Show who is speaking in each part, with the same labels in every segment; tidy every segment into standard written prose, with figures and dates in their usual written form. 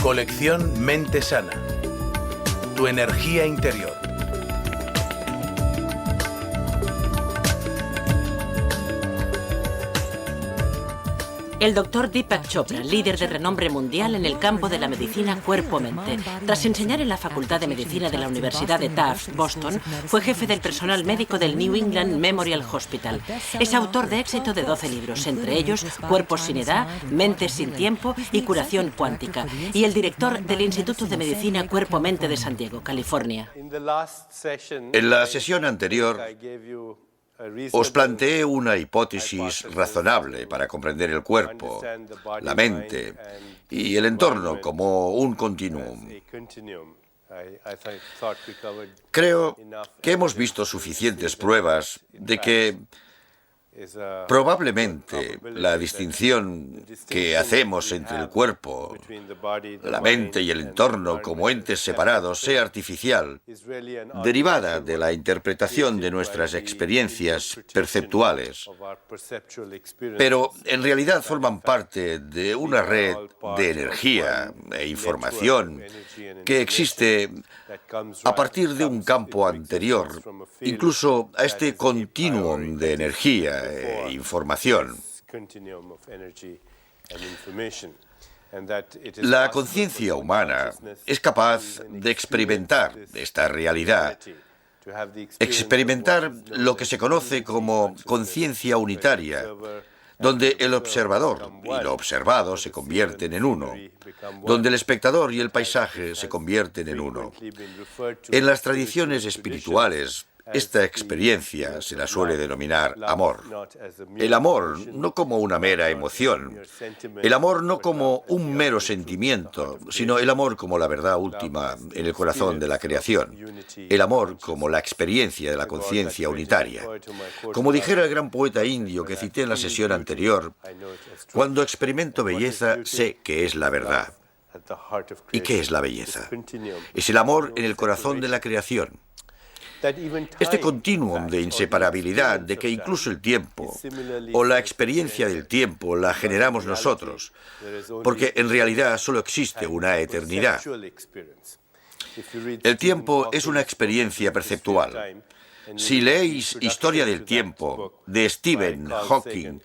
Speaker 1: Colección Mente Sana. Tu energía interior.
Speaker 2: El doctor Deepak Chopra, líder de renombre mundial en el campo de la medicina cuerpo-mente, tras enseñar en la Facultad de Medicina de la Universidad de Tufts, Boston, fue jefe del personal médico del New England Memorial Hospital. Es autor de éxito de 12 libros, entre ellos Cuerpos sin edad, Mentes sin tiempo y Curación cuántica, y el director del Instituto de Medicina Cuerpo-Mente de San Diego, California.
Speaker 3: En la sesión anterior os planteé una hipótesis razonable para comprender el cuerpo, la mente y el entorno como un continuum. Creo que hemos visto suficientes pruebas de que probablemente la distinción que hacemos entre el cuerpo, la mente y el entorno como entes separados sea artificial, derivada de la interpretación de nuestras experiencias perceptuales, pero en realidad forman parte de una red de energía e información que existe a partir de un campo anterior, incluso a este continuum de energía e información. La conciencia humana es capaz de experimentar esta realidad, experimentar lo que se conoce como conciencia unitaria, donde el observador y lo observado se convierten en uno, donde el espectador y el paisaje se convierten en uno. En las tradiciones espirituales, esta experiencia se la suele denominar amor. El amor no como una mera emoción, el amor no como un mero sentimiento, sino el amor como la verdad última en el corazón de la creación. El amor como la experiencia de la conciencia unitaria. Como dijera el gran poeta indio que cité en la sesión anterior, cuando experimento belleza sé que es la verdad. ¿Y qué es la belleza? Es el amor en el corazón de la creación. Este continuum de inseparabilidad de que incluso el tiempo o la experiencia del tiempo la generamos nosotros, porque en realidad solo existe una eternidad. El tiempo es una experiencia perceptual. Si leéis Historia del tiempo de Stephen Hawking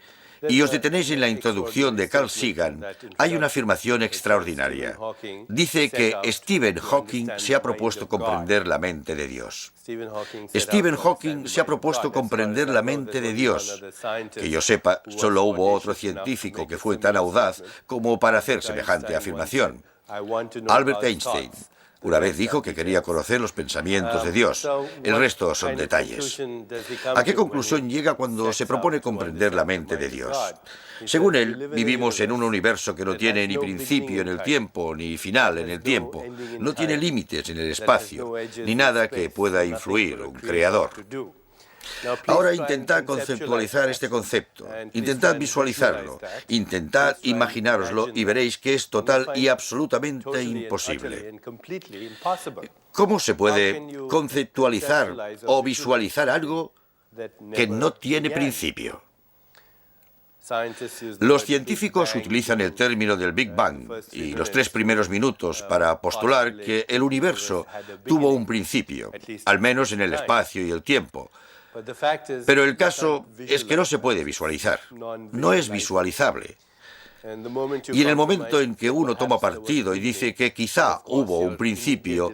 Speaker 3: y os detenéis en la introducción de Carl Sagan, hay una afirmación extraordinaria. Dice que Stephen Hawking se ha propuesto comprender la mente de Dios. Stephen Hawking se ha propuesto comprender la mente de Dios. Que yo sepa, solo hubo otro científico que fue tan audaz como para hacer semejante afirmación. Albert Einstein una vez dijo que quería conocer los pensamientos de Dios. El resto son detalles. ¿A qué conclusión llega cuando se propone comprender la mente de Dios? Según él, vivimos en un universo que no tiene ni principio en el tiempo, ni final en el tiempo. No tiene límites en el espacio, ni nada que pueda influir un creador. Ahora intentad conceptualizar este concepto, intentad visualizarlo, intentad imaginároslo y veréis que es total y absolutamente imposible. ¿Cómo se puede conceptualizar o visualizar algo que no tiene principio? Los científicos utilizan el término del Big Bang y los 3 primeros minutos para postular que el universo tuvo un principio, al menos en el espacio y el tiempo. Pero el caso es que no se puede visualizar, no es visualizable. Y en el momento en que uno toma partido y dice que quizá hubo un principio,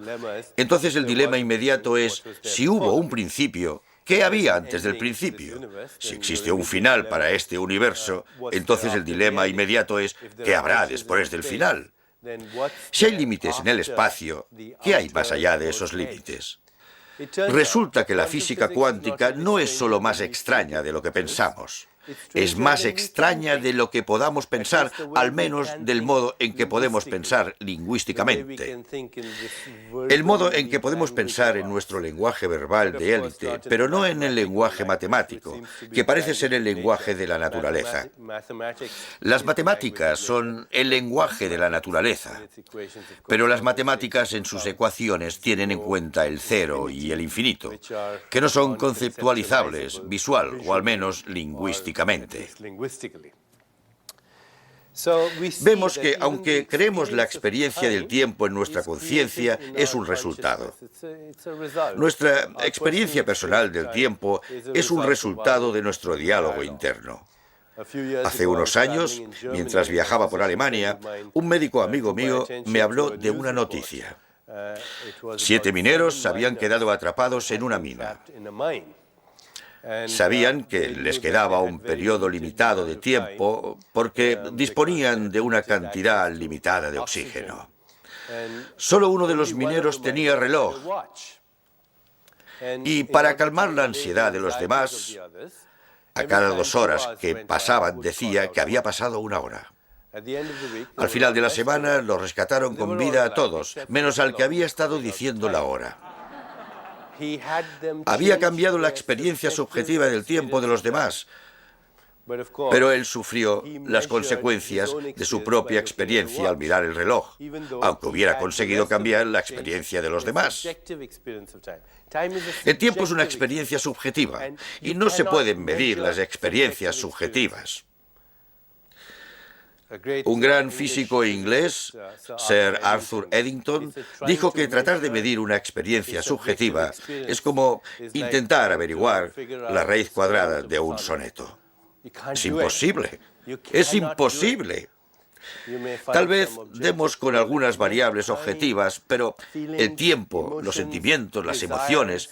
Speaker 3: entonces el dilema inmediato es, si hubo un principio, ¿qué había antes del principio? Si existe un final para este universo, entonces el dilema inmediato es, ¿qué habrá después del final? Si hay límites en el espacio, ¿qué hay más allá de esos límites? Resulta que la física cuántica no es solo más extraña de lo que pensamos. Es más extraña de lo que podamos pensar, al menos del modo en que podemos pensar lingüísticamente. El modo en que podemos pensar en nuestro lenguaje verbal de élite, pero no en el lenguaje matemático, que parece ser el lenguaje de la naturaleza. Las matemáticas son el lenguaje de la naturaleza, pero las matemáticas en sus ecuaciones tienen en cuenta el cero y el infinito, que no son conceptualizables visual o al menos lingüísticamente. Vemos que, aunque creemos la experiencia del tiempo en nuestra conciencia, es un resultado. Nuestra experiencia personal del tiempo es un resultado de nuestro diálogo interno. Hace unos años, mientras viajaba por Alemania, un médico amigo mío me habló de una noticia. 7 mineros se habían quedado atrapados en una mina. Sabían que les quedaba un periodo limitado de tiempo porque disponían de una cantidad limitada de oxígeno. Solo uno de los mineros tenía reloj. Y para calmar la ansiedad de los demás, a cada 2 horas que pasaban decía que había pasado 1 hora. Al final de la semana los rescataron con vida a todos, menos al que había estado diciendo la hora. Había cambiado la experiencia subjetiva del tiempo de los demás, pero él sufrió las consecuencias de su propia experiencia al mirar el reloj, aunque hubiera conseguido cambiar la experiencia de los demás. El tiempo es una experiencia subjetiva y no se pueden medir las experiencias subjetivas. Un gran físico inglés, Sir Arthur Eddington, dijo que tratar de medir una experiencia subjetiva es como intentar averiguar la raíz cuadrada de un soneto. Es imposible. Es imposible. Tal vez demos con algunas variables objetivas, pero el tiempo, los sentimientos, las emociones,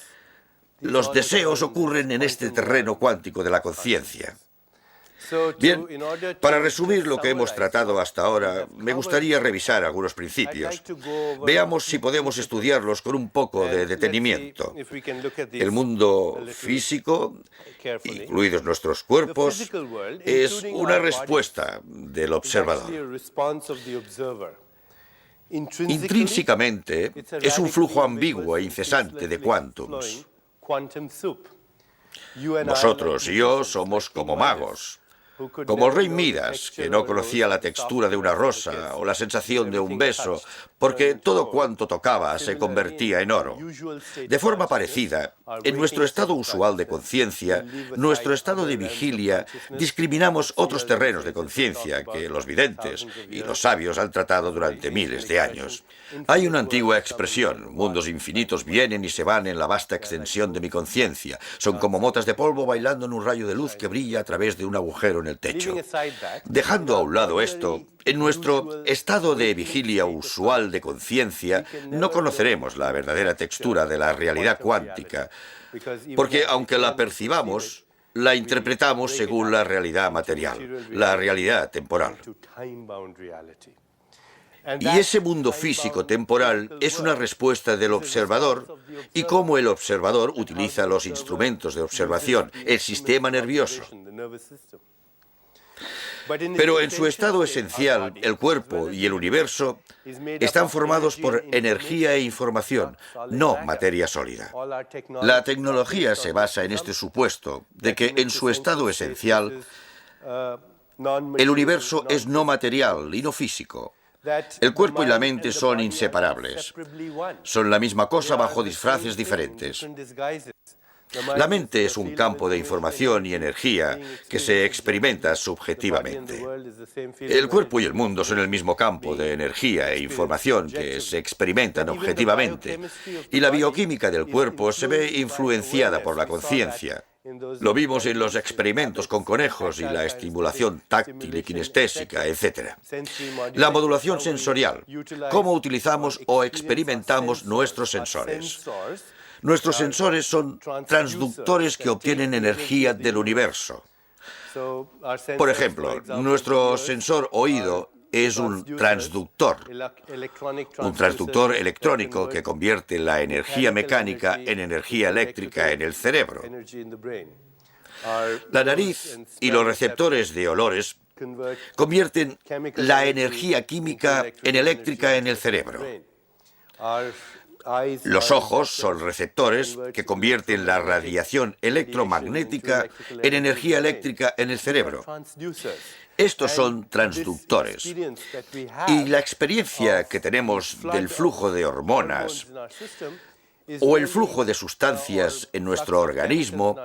Speaker 3: los deseos ocurren en este terreno cuántico de la conciencia. Bien, para resumir lo que hemos tratado hasta ahora, me gustaría revisar algunos principios. Veamos si podemos estudiarlos con un poco de detenimiento. El mundo físico, incluidos nuestros cuerpos, es una respuesta del observador. Intrínsecamente, es un flujo ambiguo e incesante de quántums. Vosotros y yo somos como magos. Como el rey Midas, que no conocía la textura de una rosa o la sensación de un beso, porque todo cuanto tocaba se convertía en oro. De forma parecida, en nuestro estado usual de conciencia, nuestro estado de vigilia, discriminamos otros terrenos de conciencia que los videntes y los sabios han tratado durante miles de años. Hay una antigua expresión: mundos infinitos vienen y se van en la vasta extensión de mi conciencia. Son como motas de polvo bailando en un rayo de luz que brilla a través de un agujero en el techo. Dejando a un lado esto, en nuestro estado de vigilia usual de conciencia no conoceremos la verdadera textura de la realidad cuántica, porque aunque la percibamos, la interpretamos según la realidad material, la realidad temporal. Y ese mundo físico temporal es una respuesta del observador y cómo el observador utiliza los instrumentos de observación, el sistema nervioso. Pero en su estado esencial, el cuerpo y el universo están formados por energía e información, no materia sólida. La tecnología se basa en este supuesto de que en su estado esencial, el universo es no material y no físico. El cuerpo y la mente son inseparables. Son la misma cosa bajo disfraces diferentes. La mente es un campo de información y energía que se experimenta subjetivamente. El cuerpo y el mundo son el mismo campo de energía e información que se experimentan objetivamente. Y la bioquímica del cuerpo se ve influenciada por la conciencia. Lo vimos en los experimentos con conejos y la estimulación táctil y kinestésica, etc. La modulación sensorial, cómo utilizamos o experimentamos nuestros sensores. Nuestros sensores son transductores que obtienen energía del universo. Por ejemplo, nuestro sensor oído es un transductor electrónico que convierte la energía mecánica en energía eléctrica en el cerebro. La nariz y los receptores de olores convierten la energía química en eléctrica en el cerebro. Los ojos son receptores que convierten la radiación electromagnética en energía eléctrica en el cerebro. Estos son transductores. Y la experiencia que tenemos del flujo de hormonas o el flujo de sustancias en nuestro organismo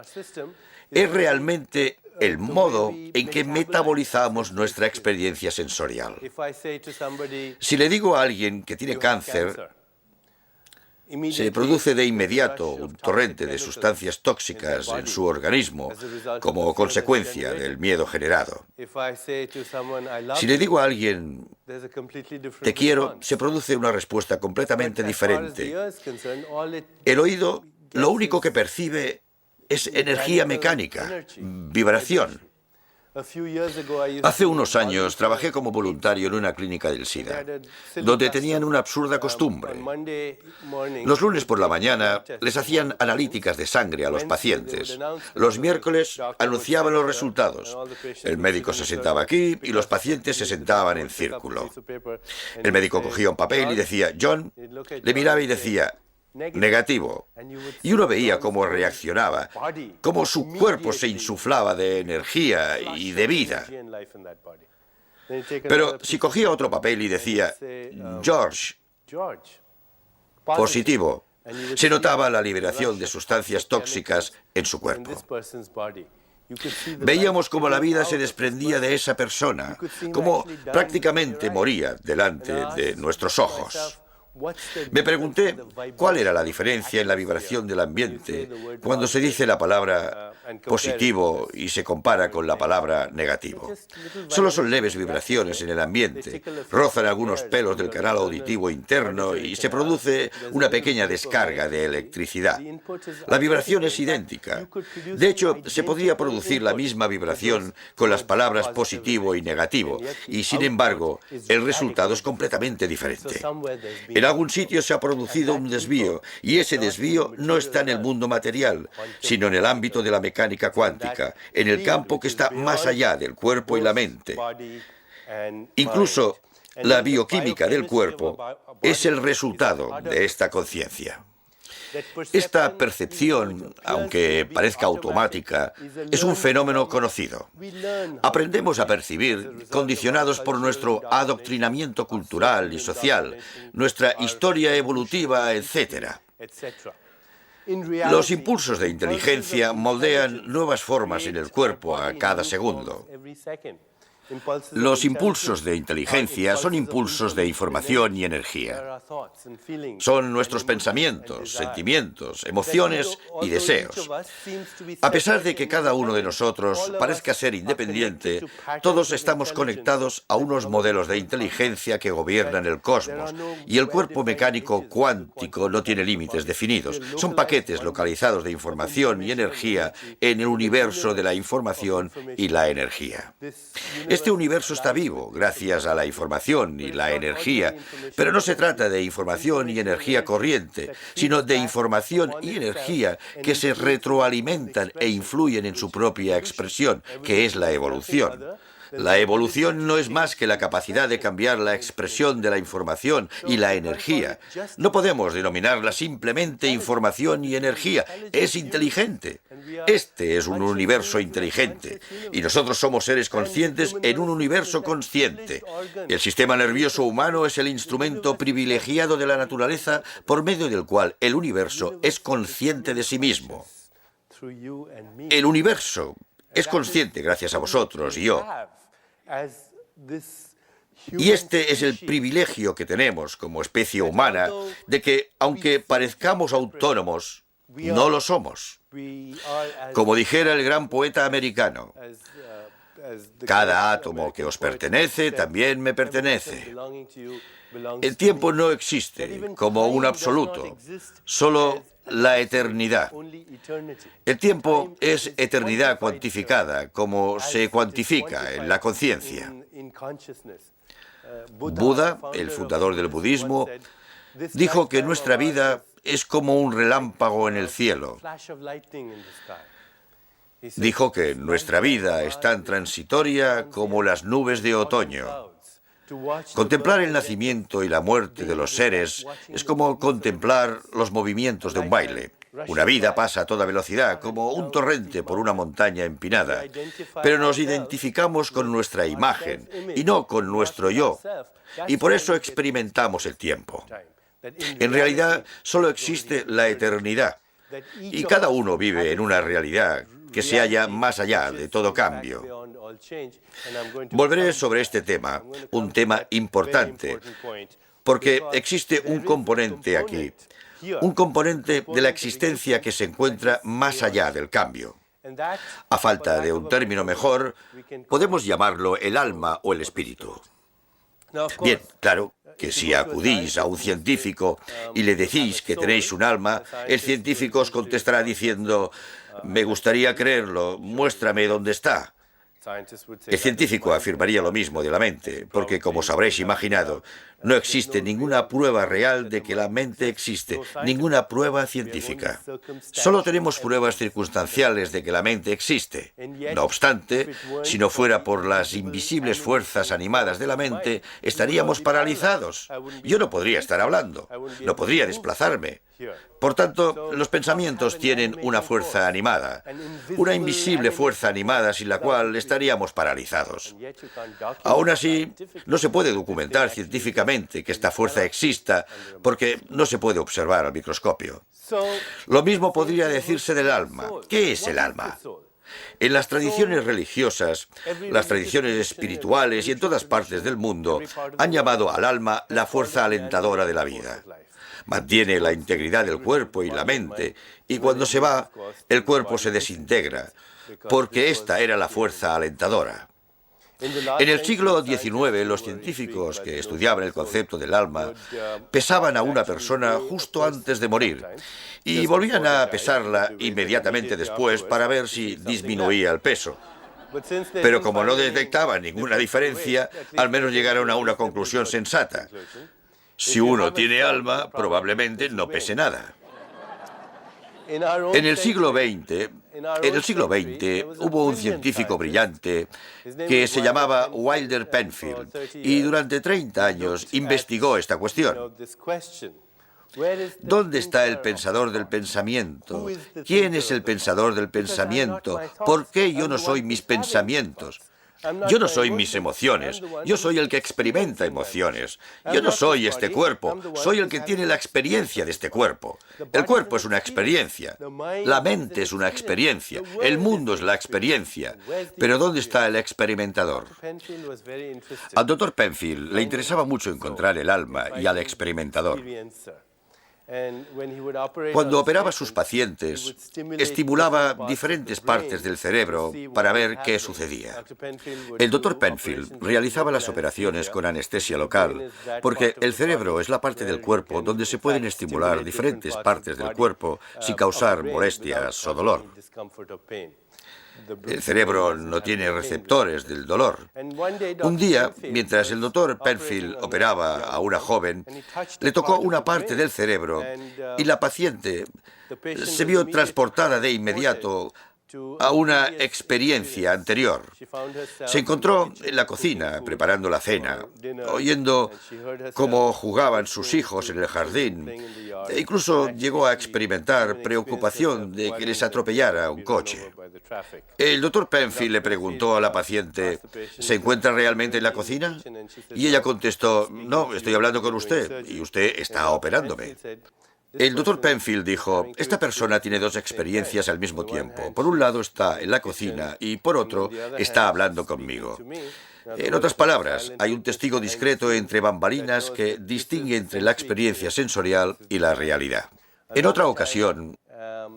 Speaker 3: es realmente el modo en que metabolizamos nuestra experiencia sensorial. Si le digo a alguien que tiene cáncer, se produce de inmediato un torrente de sustancias tóxicas en su organismo como consecuencia del miedo generado. Si le digo a alguien te quiero, se produce una respuesta completamente diferente. El oído lo único que percibe es energía mecánica, vibración. Hace unos años trabajé como voluntario en una clínica del SIDA, donde tenían una absurda costumbre. Los lunes por la mañana les hacían analíticas de sangre a los pacientes. Los miércoles anunciaban los resultados. El médico se sentaba aquí y los pacientes se sentaban en círculo. El médico cogía un papel y decía, John, le miraba y decía, negativo. Y uno veía cómo reaccionaba, cómo su cuerpo se insuflaba de energía y de vida. Pero si cogía otro papel y decía, George, positivo, se notaba la liberación de sustancias tóxicas en su cuerpo. Veíamos cómo la vida se desprendía de esa persona, cómo prácticamente moría delante de nuestros ojos. Me pregunté cuál era la diferencia en la vibración del ambiente cuando se dice la palabra positivo y se compara con la palabra negativo. Solo son leves vibraciones en el ambiente, rozan algunos pelos del canal auditivo interno y se produce una pequeña descarga de electricidad. La vibración es idéntica. De hecho, se podría producir la misma vibración con las palabras positivo y negativo, y sin embargo, el resultado es completamente diferente. En algún sitio se ha producido un desvío, y ese desvío no está en el mundo material, sino en el ámbito de la mecánica cuántica, en el campo que está más allá del cuerpo y la mente. Incluso la bioquímica del cuerpo es el resultado de esta conciencia. Esta percepción, aunque parezca automática, es un fenómeno conocido. Aprendemos a percibir condicionados por nuestro adoctrinamiento cultural y social, nuestra historia evolutiva, etc. Los impulsos de inteligencia moldean nuevas formas en el cuerpo a cada segundo. Los impulsos de inteligencia son impulsos de información y energía. Son nuestros pensamientos, sentimientos, emociones y deseos. A pesar de que cada uno de nosotros parezca ser independiente, todos estamos conectados a unos modelos de inteligencia que gobiernan el cosmos, y el cuerpo mecánico cuántico no tiene límites definidos. Son paquetes localizados de información y energía en el universo de la información y la energía. Este universo está vivo gracias a la información y la energía, pero no se trata de información y energía corriente, sino de información y energía que se retroalimentan e influyen en su propia expresión, que es la evolución. La evolución no es más que la capacidad de cambiar la expresión de la información y la energía. No podemos denominarla simplemente información y energía. Es inteligente. Este es un universo inteligente. Y nosotros somos seres conscientes en un universo consciente. El sistema nervioso humano es el instrumento privilegiado de la naturaleza por medio del cual el universo es consciente de sí mismo. El universo es consciente gracias a vosotros y yo. Y este es el privilegio que tenemos como especie humana de que, aunque parezcamos autónomos, no lo somos. Como dijera el gran poeta americano, cada átomo que os pertenece también me pertenece. El tiempo no existe como un absoluto, solo la eternidad. El tiempo es eternidad cuantificada, como se cuantifica en la conciencia. Buda, el fundador del budismo, dijo que nuestra vida es como un relámpago en el cielo. Dijo que nuestra vida es tan transitoria como las nubes de otoño. Contemplar el nacimiento y la muerte de los seres es como contemplar los movimientos de un baile. Una vida pasa a toda velocidad, como un torrente por una montaña empinada, pero nos identificamos con nuestra imagen y no con nuestro yo, y por eso experimentamos el tiempo. En realidad, solo existe la eternidad, y cada uno vive en una realidad que se halla más allá de todo cambio. Volveré sobre este tema, un tema importante, porque existe un componente aquí, un componente de la existencia que se encuentra más allá del cambio. A falta de un término mejor, podemos llamarlo el alma o el espíritu. Bien, claro que si acudís a un científico y le decís que tenéis un alma, el científico os contestará diciendo: me gustaría creerlo, muéstrame dónde está. El científico afirmaría lo mismo de la mente, porque, como os habréis imaginado, no existe ninguna prueba real de que la mente existe, ninguna prueba científica. Solo tenemos pruebas circunstanciales de que la mente existe. No obstante, si no fuera por las invisibles fuerzas animadas de la mente, estaríamos paralizados. Yo no podría estar hablando, no podría desplazarme. Por tanto, los pensamientos tienen una fuerza animada, una invisible fuerza animada sin la cual estaríamos paralizados. Aún así, no se puede documentar científicamente que esta fuerza exista porque no se puede observar al microscopio. Lo mismo podría decirse del alma. ¿Qué es el alma? En las tradiciones religiosas, las tradiciones espirituales y en todas partes del mundo han llamado al alma la fuerza alentadora de la vida. Mantiene la integridad del cuerpo y la mente, y cuando se va, el cuerpo se desintegra, porque esta era la fuerza alentadora. En el siglo XIX, los científicos que estudiaban el concepto del alma pesaban a una persona justo antes de morir y volvían a pesarla inmediatamente después para ver si disminuía el peso. Pero como no detectaban ninguna diferencia, al menos llegaron a una conclusión sensata. Si uno tiene alma, probablemente no pese nada. En el siglo XX hubo un científico brillante que se llamaba Wilder Penfield y durante 30 años investigó esta cuestión. ¿Dónde está el pensador del pensamiento? ¿Quién es el pensador del pensamiento? ¿Por qué yo no soy mis pensamientos? Yo no soy mis emociones, yo soy el que experimenta emociones. Yo no soy este cuerpo, soy el que tiene la experiencia de este cuerpo. El cuerpo es una experiencia, la mente es una experiencia, el mundo es la experiencia. Pero ¿dónde está el experimentador? Al Dr. Penfield le interesaba mucho encontrar el alma y al experimentador. Cuando operaba a sus pacientes, estimulaba diferentes partes del cerebro para ver qué sucedía. El Dr. Penfield realizaba las operaciones con anestesia local, porque el cerebro es la parte del cuerpo donde se pueden estimular diferentes partes del cuerpo sin causar molestias o dolor. El cerebro no tiene receptores del dolor. Un día, mientras el doctor Penfield operaba a una joven, le tocó una parte del cerebro y la paciente se vio transportada de inmediato a una experiencia anterior. Se encontró en la cocina preparando la cena, oyendo cómo jugaban sus hijos en el jardín, e incluso llegó a experimentar preocupación de que les atropellara un coche. El doctor Penfield le preguntó a la paciente: ¿se encuentra realmente en la cocina? Y ella contestó: no, estoy hablando con usted y usted está operándome. El doctor Penfield dijo: esta persona tiene dos experiencias al mismo tiempo. Por un lado está en la cocina y por otro está hablando conmigo. En otras palabras, hay un testigo discreto entre bambalinas que distingue entre la experiencia sensorial y la realidad. En otra ocasión,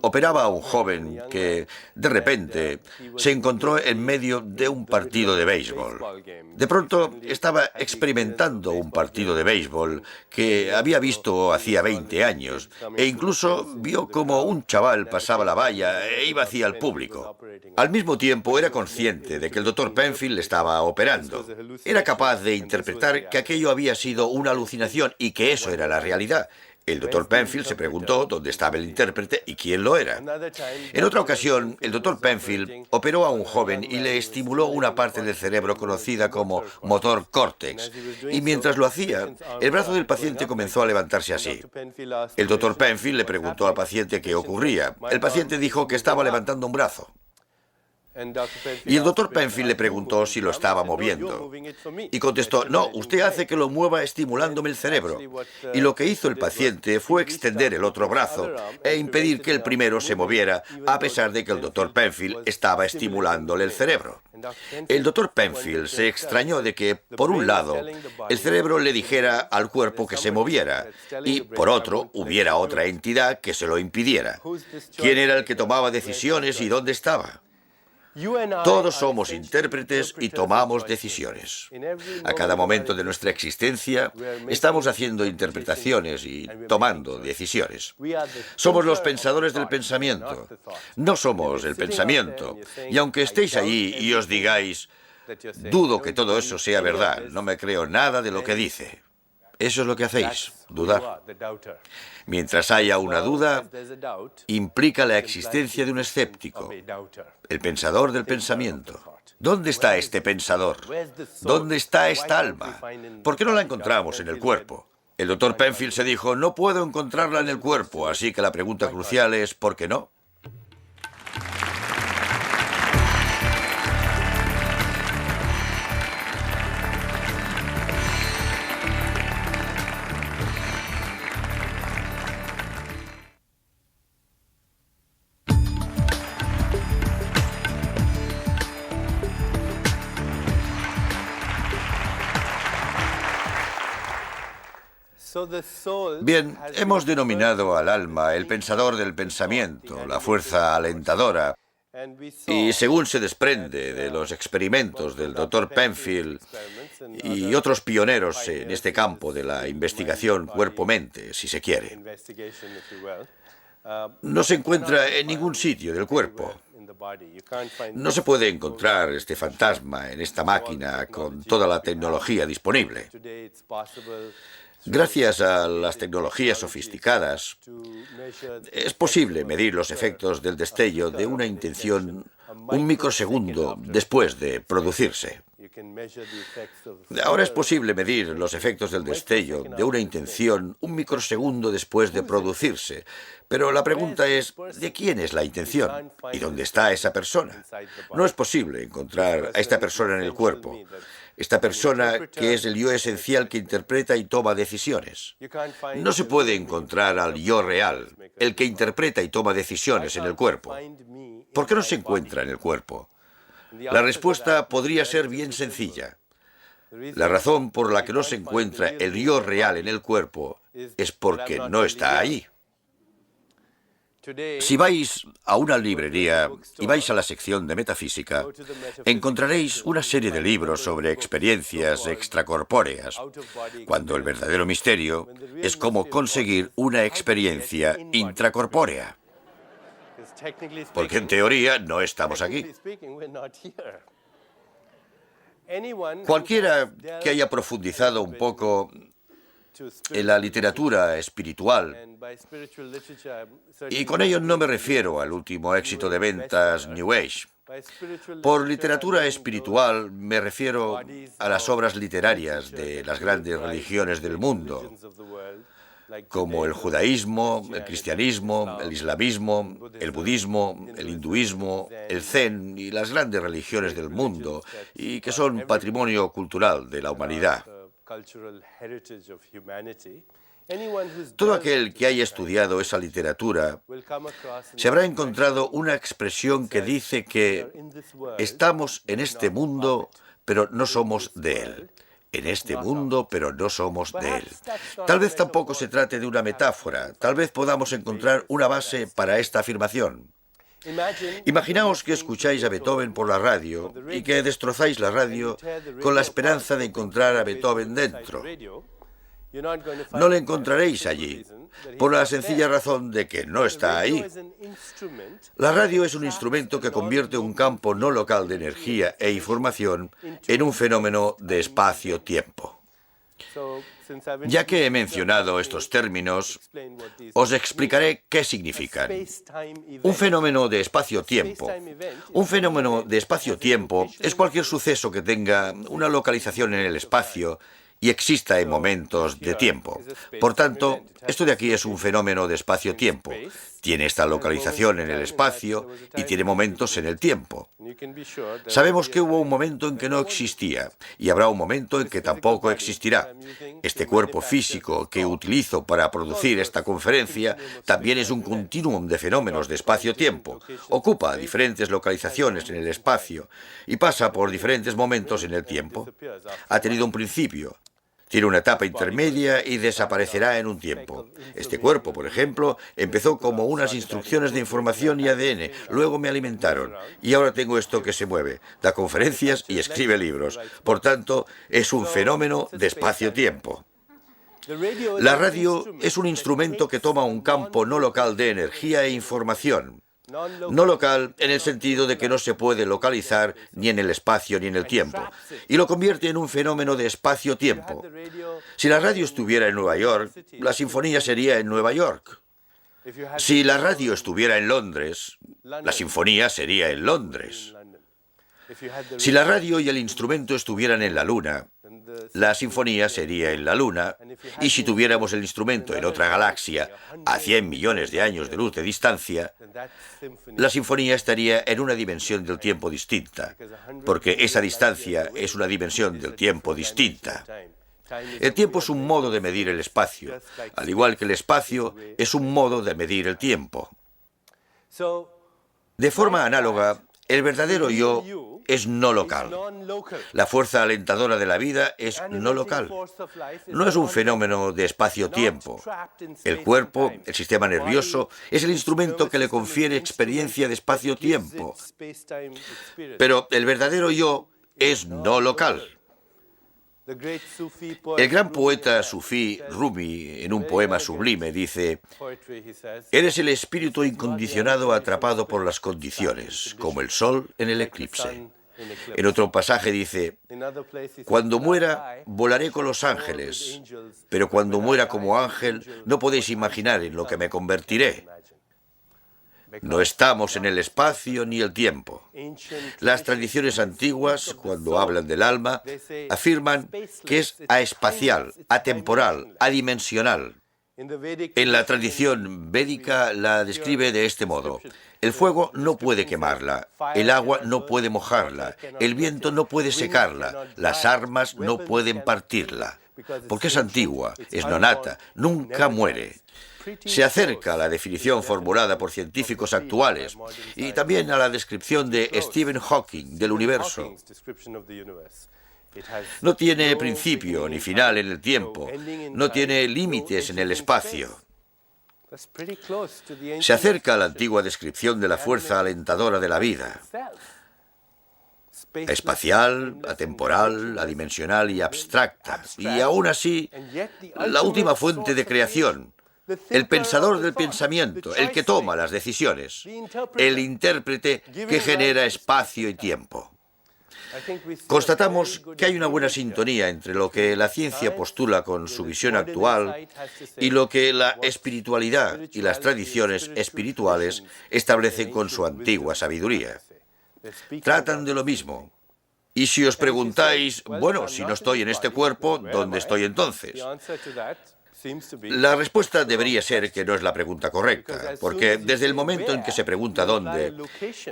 Speaker 3: operaba a un joven que, de repente, se encontró en medio de un partido de béisbol. De pronto, estaba experimentando un partido de béisbol que había visto hacía 20 años, e incluso vio cómo un chaval pasaba la valla e iba hacia el público. Al mismo tiempo, era consciente de que el doctor Penfield le estaba operando. Era capaz de interpretar que aquello había sido una alucinación y que eso era la realidad. El doctor Penfield se preguntó dónde estaba el intérprete y quién lo era. En otra ocasión, el doctor Penfield operó a un joven y le estimuló una parte del cerebro conocida como motor córtex. Y mientras lo hacía, el brazo del paciente comenzó a levantarse así. El doctor Penfield le preguntó al paciente qué ocurría. El paciente dijo que estaba levantando un brazo. Y el doctor Penfield le preguntó si lo estaba moviendo. Y contestó, no, usted hace que lo mueva estimulándome el cerebro. Y lo que hizo el paciente fue extender el otro brazo e impedir que el primero se moviera, a pesar de que el doctor Penfield estaba estimulándole el cerebro. El doctor Penfield se extrañó de que, por un lado, el cerebro le dijera al cuerpo que se moviera, y, por otro, hubiera otra entidad que se lo impidiera. ¿Quién era el que tomaba decisiones y dónde estaba? Todos somos intérpretes y tomamos decisiones. A cada momento de nuestra existencia estamos haciendo interpretaciones y tomando decisiones. Somos los pensadores del pensamiento. No somos el pensamiento. Y aunque estéis allí y os digáis, dudo que todo eso sea verdad, no me creo nada de lo que dice. Eso es lo que hacéis, dudar. Mientras haya una duda, implica la existencia de un escéptico, el pensador del pensamiento. ¿Dónde está este pensador? ¿Dónde está esta alma? ¿Por qué no la encontramos en el cuerpo? El doctor Penfield se dijo, no puedo encontrarla en el cuerpo, así que la pregunta crucial es, ¿por qué no? Bien, hemos denominado al alma el pensador del pensamiento, la fuerza alentadora, y según se desprende de los experimentos del doctor Penfield y otros pioneros en este campo de la investigación cuerpo-mente, si se quiere, no se encuentra en ningún sitio del cuerpo. No se puede encontrar este fantasma en esta máquina con toda la tecnología disponible. Gracias a las tecnologías sofisticadas, es posible medir los efectos del destello de una intención un microsegundo después de producirse. Ahora es posible medir los efectos del destello de una intención un microsegundo después de producirse, pero la pregunta es, ¿de quién es la intención? ¿Y dónde está esa persona? No es posible encontrar a esta persona en el cuerpo. Esta persona que es el yo esencial que interpreta y toma decisiones. No se puede encontrar al yo real, el que interpreta y toma decisiones en el cuerpo. ¿Por qué no se encuentra en el cuerpo? La respuesta podría ser bien sencilla. La razón por la que no se encuentra el yo real en el cuerpo es porque no está allí. Si vais a una librería y vais a la sección de metafísica, encontraréis una serie de libros sobre experiencias extracorpóreas, cuando el verdadero misterio es cómo conseguir una experiencia intracorpórea. Porque en teoría no estamos aquí. Cualquiera que haya profundizado un poco en la literatura espiritual, y con ello no me refiero al último éxito de ventas New Age. Por literatura espiritual me refiero a las obras literarias de las grandes religiones del mundo, como el judaísmo, el cristianismo, el islamismo, el budismo, el hinduismo, el zen y las grandes religiones del mundo, y que son patrimonio cultural de la humanidad. Todo aquel que haya estudiado esa literatura se habrá encontrado una expresión que dice que estamos en este mundo, pero no somos de él. En este mundo, pero no somos de él. Tal vez tampoco se trate de una metáfora. Tal vez podamos encontrar una base para esta afirmación. Imaginaos que escucháis a Beethoven por la radio y que destrozáis la radio con la esperanza de encontrar a Beethoven dentro. No le encontraréis allí, por la sencilla razón de que no está ahí. La radio es un instrumento que convierte un campo no local de energía e información en un fenómeno de espacio-tiempo. Ya que he mencionado estos términos, os explicaré qué significan. Un fenómeno de espacio-tiempo. Un fenómeno de espacio-tiempo es cualquier suceso que tenga una localización en el espacio y exista en momentos de tiempo. Por tanto, esto de aquí es un fenómeno de espacio-tiempo. Tiene esta localización en el espacio y tiene momentos en el tiempo. Sabemos que hubo un momento en que no existía y habrá un momento en que tampoco existirá. Este cuerpo físico que utilizo para producir esta conferencia también es un continuum de fenómenos de espacio-tiempo. Ocupa diferentes localizaciones en el espacio y pasa por diferentes momentos en el tiempo. Ha tenido un principio. Tiene una etapa intermedia y desaparecerá en un tiempo. Este cuerpo, por ejemplo, empezó como unas instrucciones de información y ADN. Luego me alimentaron. Y ahora tengo esto que se mueve, da conferencias y escribe libros. Por tanto, es un fenómeno de espacio-tiempo. La radio es un instrumento que toma un campo no local de energía e información. No local en el sentido de que no se puede localizar ni en el espacio ni en el tiempo, y lo convierte en un fenómeno de espacio-tiempo. Si la radio estuviera en Nueva York, la sinfonía sería en Nueva York. Si la radio estuviera en Londres, la sinfonía sería en Londres. Si la radio y el instrumento estuvieran en la Luna, la sinfonía sería en la Luna, y si tuviéramos el instrumento en otra galaxia, a 100 millones de años de luz de distancia, la sinfonía estaría en una dimensión del tiempo distinta, porque esa distancia es una dimensión del tiempo distinta. El tiempo es un modo de medir el espacio, al igual que el espacio es un modo de medir el tiempo. De forma análoga, el verdadero yo es no local. La fuerza alentadora de la vida es no local. No es un fenómeno de espacio-tiempo. El cuerpo, el sistema nervioso, es el instrumento que le confiere experiencia de espacio-tiempo. Pero el verdadero yo es no local. El gran poeta sufí Rumi, en un poema sublime, dice: «Eres el espíritu incondicionado atrapado por las condiciones, como el sol en el eclipse». En otro pasaje dice: «Cuando muera, volaré con los ángeles, pero cuando muera como ángel, no podéis imaginar en lo que me convertiré». No estamos en el espacio ni el tiempo. Las tradiciones antiguas, cuando hablan del alma, afirman que es aespacial, atemporal, adimensional. En la tradición védica la describe de este modo: el fuego no puede quemarla, el agua no puede mojarla, el viento no puede secarla, las armas no pueden partirla, porque es antigua, es nonata, nunca muere. Se acerca a la definición formulada por científicos actuales y también a la descripción de Stephen Hawking del universo. No tiene principio ni final en el tiempo, no tiene límites en el espacio. Se acerca a la antigua descripción de la fuerza alentadora de la vida. Espacial, atemporal, adimensional y abstracta. Y aún así, la última fuente de creación. El pensador del pensamiento, el que toma las decisiones, el intérprete que genera espacio y tiempo. Constatamos que hay una buena sintonía entre lo que la ciencia postula con su visión actual y lo que la espiritualidad y las tradiciones espirituales establecen con su antigua sabiduría. Tratan de lo mismo. Y si os preguntáis, bueno, si no estoy en este cuerpo, ¿dónde estoy entonces? La respuesta debería ser que no es la pregunta correcta, porque desde el momento en que se pregunta dónde,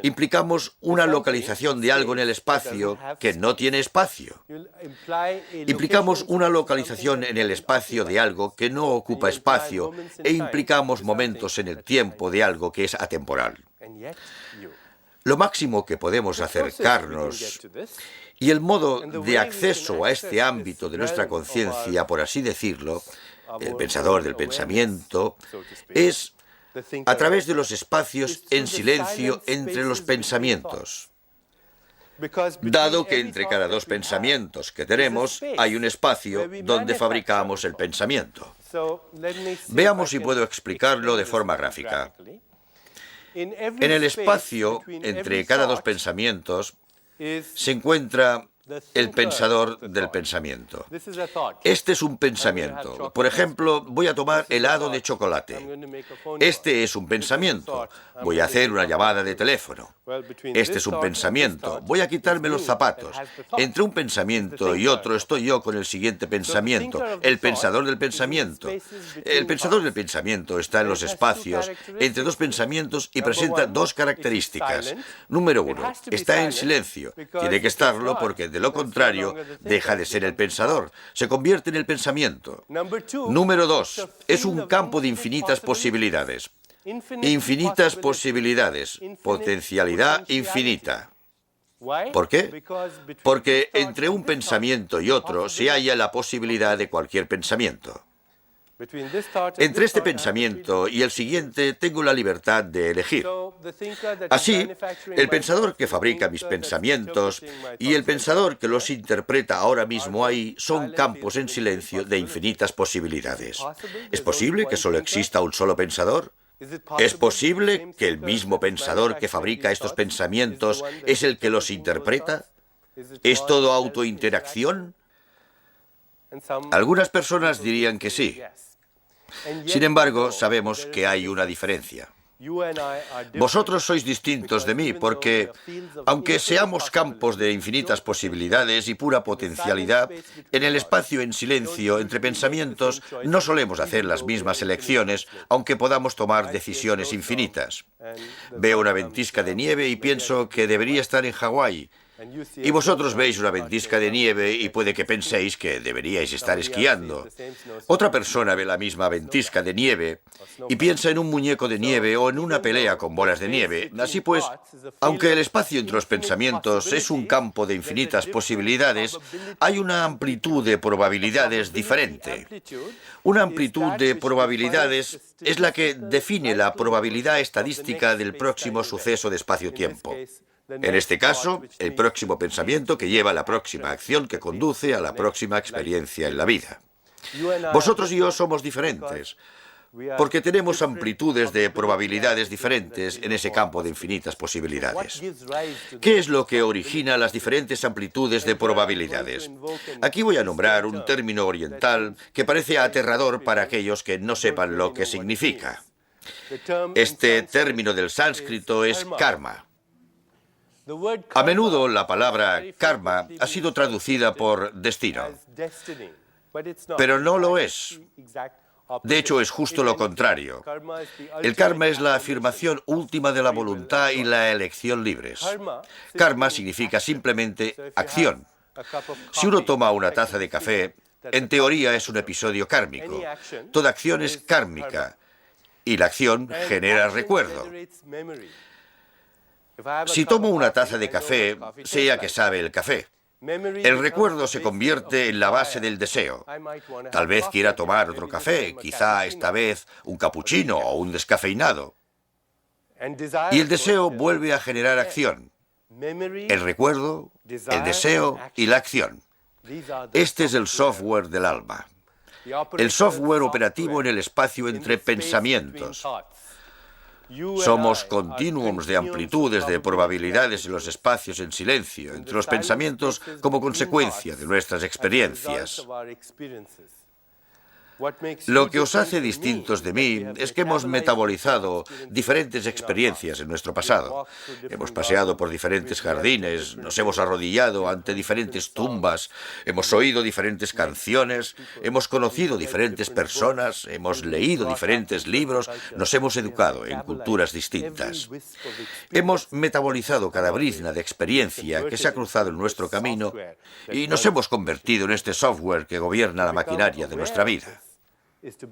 Speaker 3: implicamos una localización de algo en el espacio que no tiene espacio. Implicamos una localización en el espacio de algo que no ocupa espacio e implicamos momentos en el tiempo de algo que es atemporal. Lo máximo que podemos acercarnos y el modo de acceso a este ámbito de nuestra conciencia, por así decirlo, el pensador del pensamiento, es a través de los espacios en silencio entre los pensamientos. Dado que entre cada dos pensamientos que tenemos hay un espacio donde fabricamos el pensamiento. Veamos si puedo explicarlo de forma gráfica. En el espacio entre cada dos pensamientos se encuentra el pensador del pensamiento. Este es un pensamiento. Por ejemplo, voy a tomar helado de chocolate. Este es un pensamiento. Voy a hacer una llamada de teléfono. Este es un pensamiento. Voy a quitarme los zapatos. Entre un pensamiento y otro estoy yo con el siguiente pensamiento. El pensador del pensamiento. El pensador del pensamiento está en los espacios entre dos pensamientos y presenta dos características. Número uno, está en silencio. Tiene que estarlo porque de lo contrario deja de ser el pensador. Se convierte en el pensamiento. Número dos, es un campo de infinitas posibilidades. Infinitas posibilidades. Potencialidad infinita. ¿Por qué? Porque entre un pensamiento y otro se halla la posibilidad de cualquier pensamiento. Entre este pensamiento y el siguiente tengo la libertad de elegir. Así, el pensador que fabrica mis pensamientos y el pensador que los interpreta ahora mismo ahí son campos en silencio de infinitas posibilidades. ¿Es posible que solo exista un solo pensador? ¿Es posible que el mismo pensador que fabrica estos pensamientos es el que los interpreta? ¿Es todo autointeracción? Algunas personas dirían que sí. Sin embargo, sabemos que hay una diferencia. Vosotros sois distintos de mí porque, aunque seamos campos de infinitas posibilidades y pura potencialidad, en el espacio en silencio entre pensamientos no solemos hacer las mismas elecciones, aunque podamos tomar decisiones infinitas. Veo una ventisca de nieve y pienso que debería estar en Hawái. Y vosotros veis una ventisca de nieve y puede que penséis que deberíais estar esquiando. Otra persona ve la misma ventisca de nieve y piensa en un muñeco de nieve o en una pelea con bolas de nieve. Así pues, aunque el espacio entre los pensamientos es un campo de infinitas posibilidades, hay una amplitud de probabilidades diferente. Una amplitud de probabilidades es la que define la probabilidad estadística del próximo suceso de espacio-tiempo. En este caso, el próximo pensamiento que lleva a la próxima acción que conduce a la próxima experiencia en la vida. Vosotros y yo somos diferentes, porque tenemos amplitudes de probabilidades diferentes en ese campo de infinitas posibilidades. ¿Qué es lo que origina las diferentes amplitudes de probabilidades? Aquí voy a nombrar un término oriental que parece aterrador para aquellos que no sepan lo que significa. Este término del sánscrito es karma. A menudo la palabra karma ha sido traducida por destino, pero no lo es. De hecho, es justo lo contrario. El karma es la afirmación última de la voluntad y la elección libres. Karma significa simplemente acción. Si uno toma una taza de café, en teoría es un episodio kármico. Toda acción es kármica y la acción genera recuerdo. Si tomo una taza de café, sé a qué sabe el café. El recuerdo se convierte en la base del deseo. Tal vez quiera tomar otro café, quizá esta vez un capuchino o un descafeinado. Y el deseo vuelve a generar acción. El recuerdo, el deseo y la acción. Este es el software del alma. El software operativo en el espacio entre pensamientos. Somos continuums de amplitudes de probabilidades en los espacios en silencio, entre los pensamientos como consecuencia de nuestras experiencias. Lo que os hace distintos de mí es que hemos metabolizado diferentes experiencias en nuestro pasado. Hemos paseado por diferentes jardines, nos hemos arrodillado ante diferentes tumbas, hemos oído diferentes canciones, hemos conocido diferentes personas, hemos leído diferentes libros, nos hemos educado en culturas distintas. Hemos metabolizado cada brizna de experiencia que se ha cruzado en nuestro camino y nos hemos convertido en este software que gobierna la maquinaria de nuestra vida.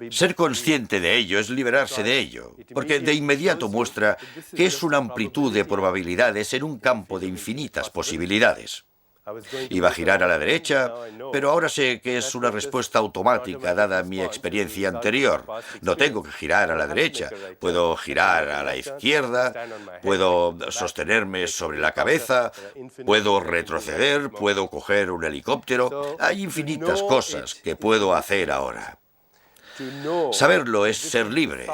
Speaker 3: Ser consciente de ello es liberarse de ello, porque de inmediato muestra que es una amplitud de probabilidades en un campo de infinitas posibilidades. Iba a girar a la derecha, pero ahora sé que es una respuesta automática dada mi experiencia anterior. No tengo que girar a la derecha, puedo girar a la izquierda, puedo sostenerme sobre la cabeza, puedo retroceder, puedo coger un helicóptero. Hay infinitas cosas que puedo hacer ahora. Saberlo es ser libre.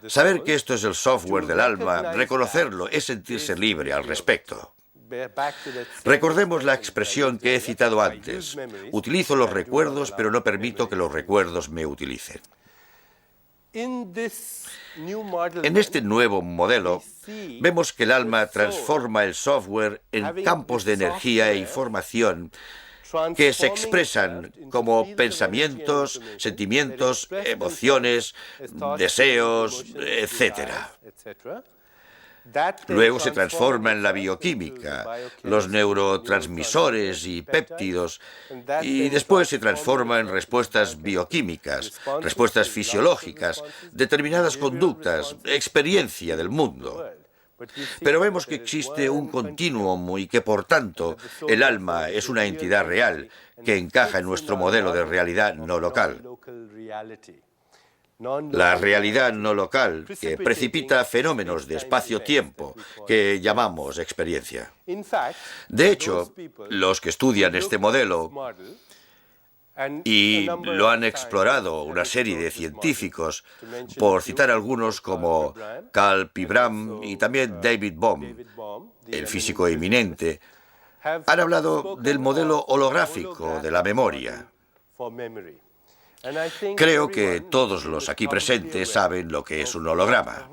Speaker 3: Saber que esto es el software del alma, reconocerlo, es sentirse libre al respecto. Recordemos la expresión que he citado antes. Utilizo los recuerdos, pero no permito que los recuerdos me utilicen. En este nuevo modelo, vemos que el alma transforma el software en campos de energía e información que se expresan como pensamientos, sentimientos, emociones, deseos, etc. Luego se transforma en la bioquímica, los neurotransmisores y péptidos, y después se transforma en respuestas bioquímicas, respuestas fisiológicas, determinadas conductas, experiencia del mundo. Pero vemos que existe un continuum y que, por tanto, el alma es una entidad real que encaja en nuestro modelo de realidad no local. La realidad no local que precipita fenómenos de espacio-tiempo que llamamos experiencia. De hecho, los que estudian este modelo y lo han explorado una serie de científicos, por citar algunos como Karl Pibram y también David Bohm, el físico eminente, han hablado del modelo holográfico de la memoria. Creo que todos los aquí presentes saben lo que es un holograma.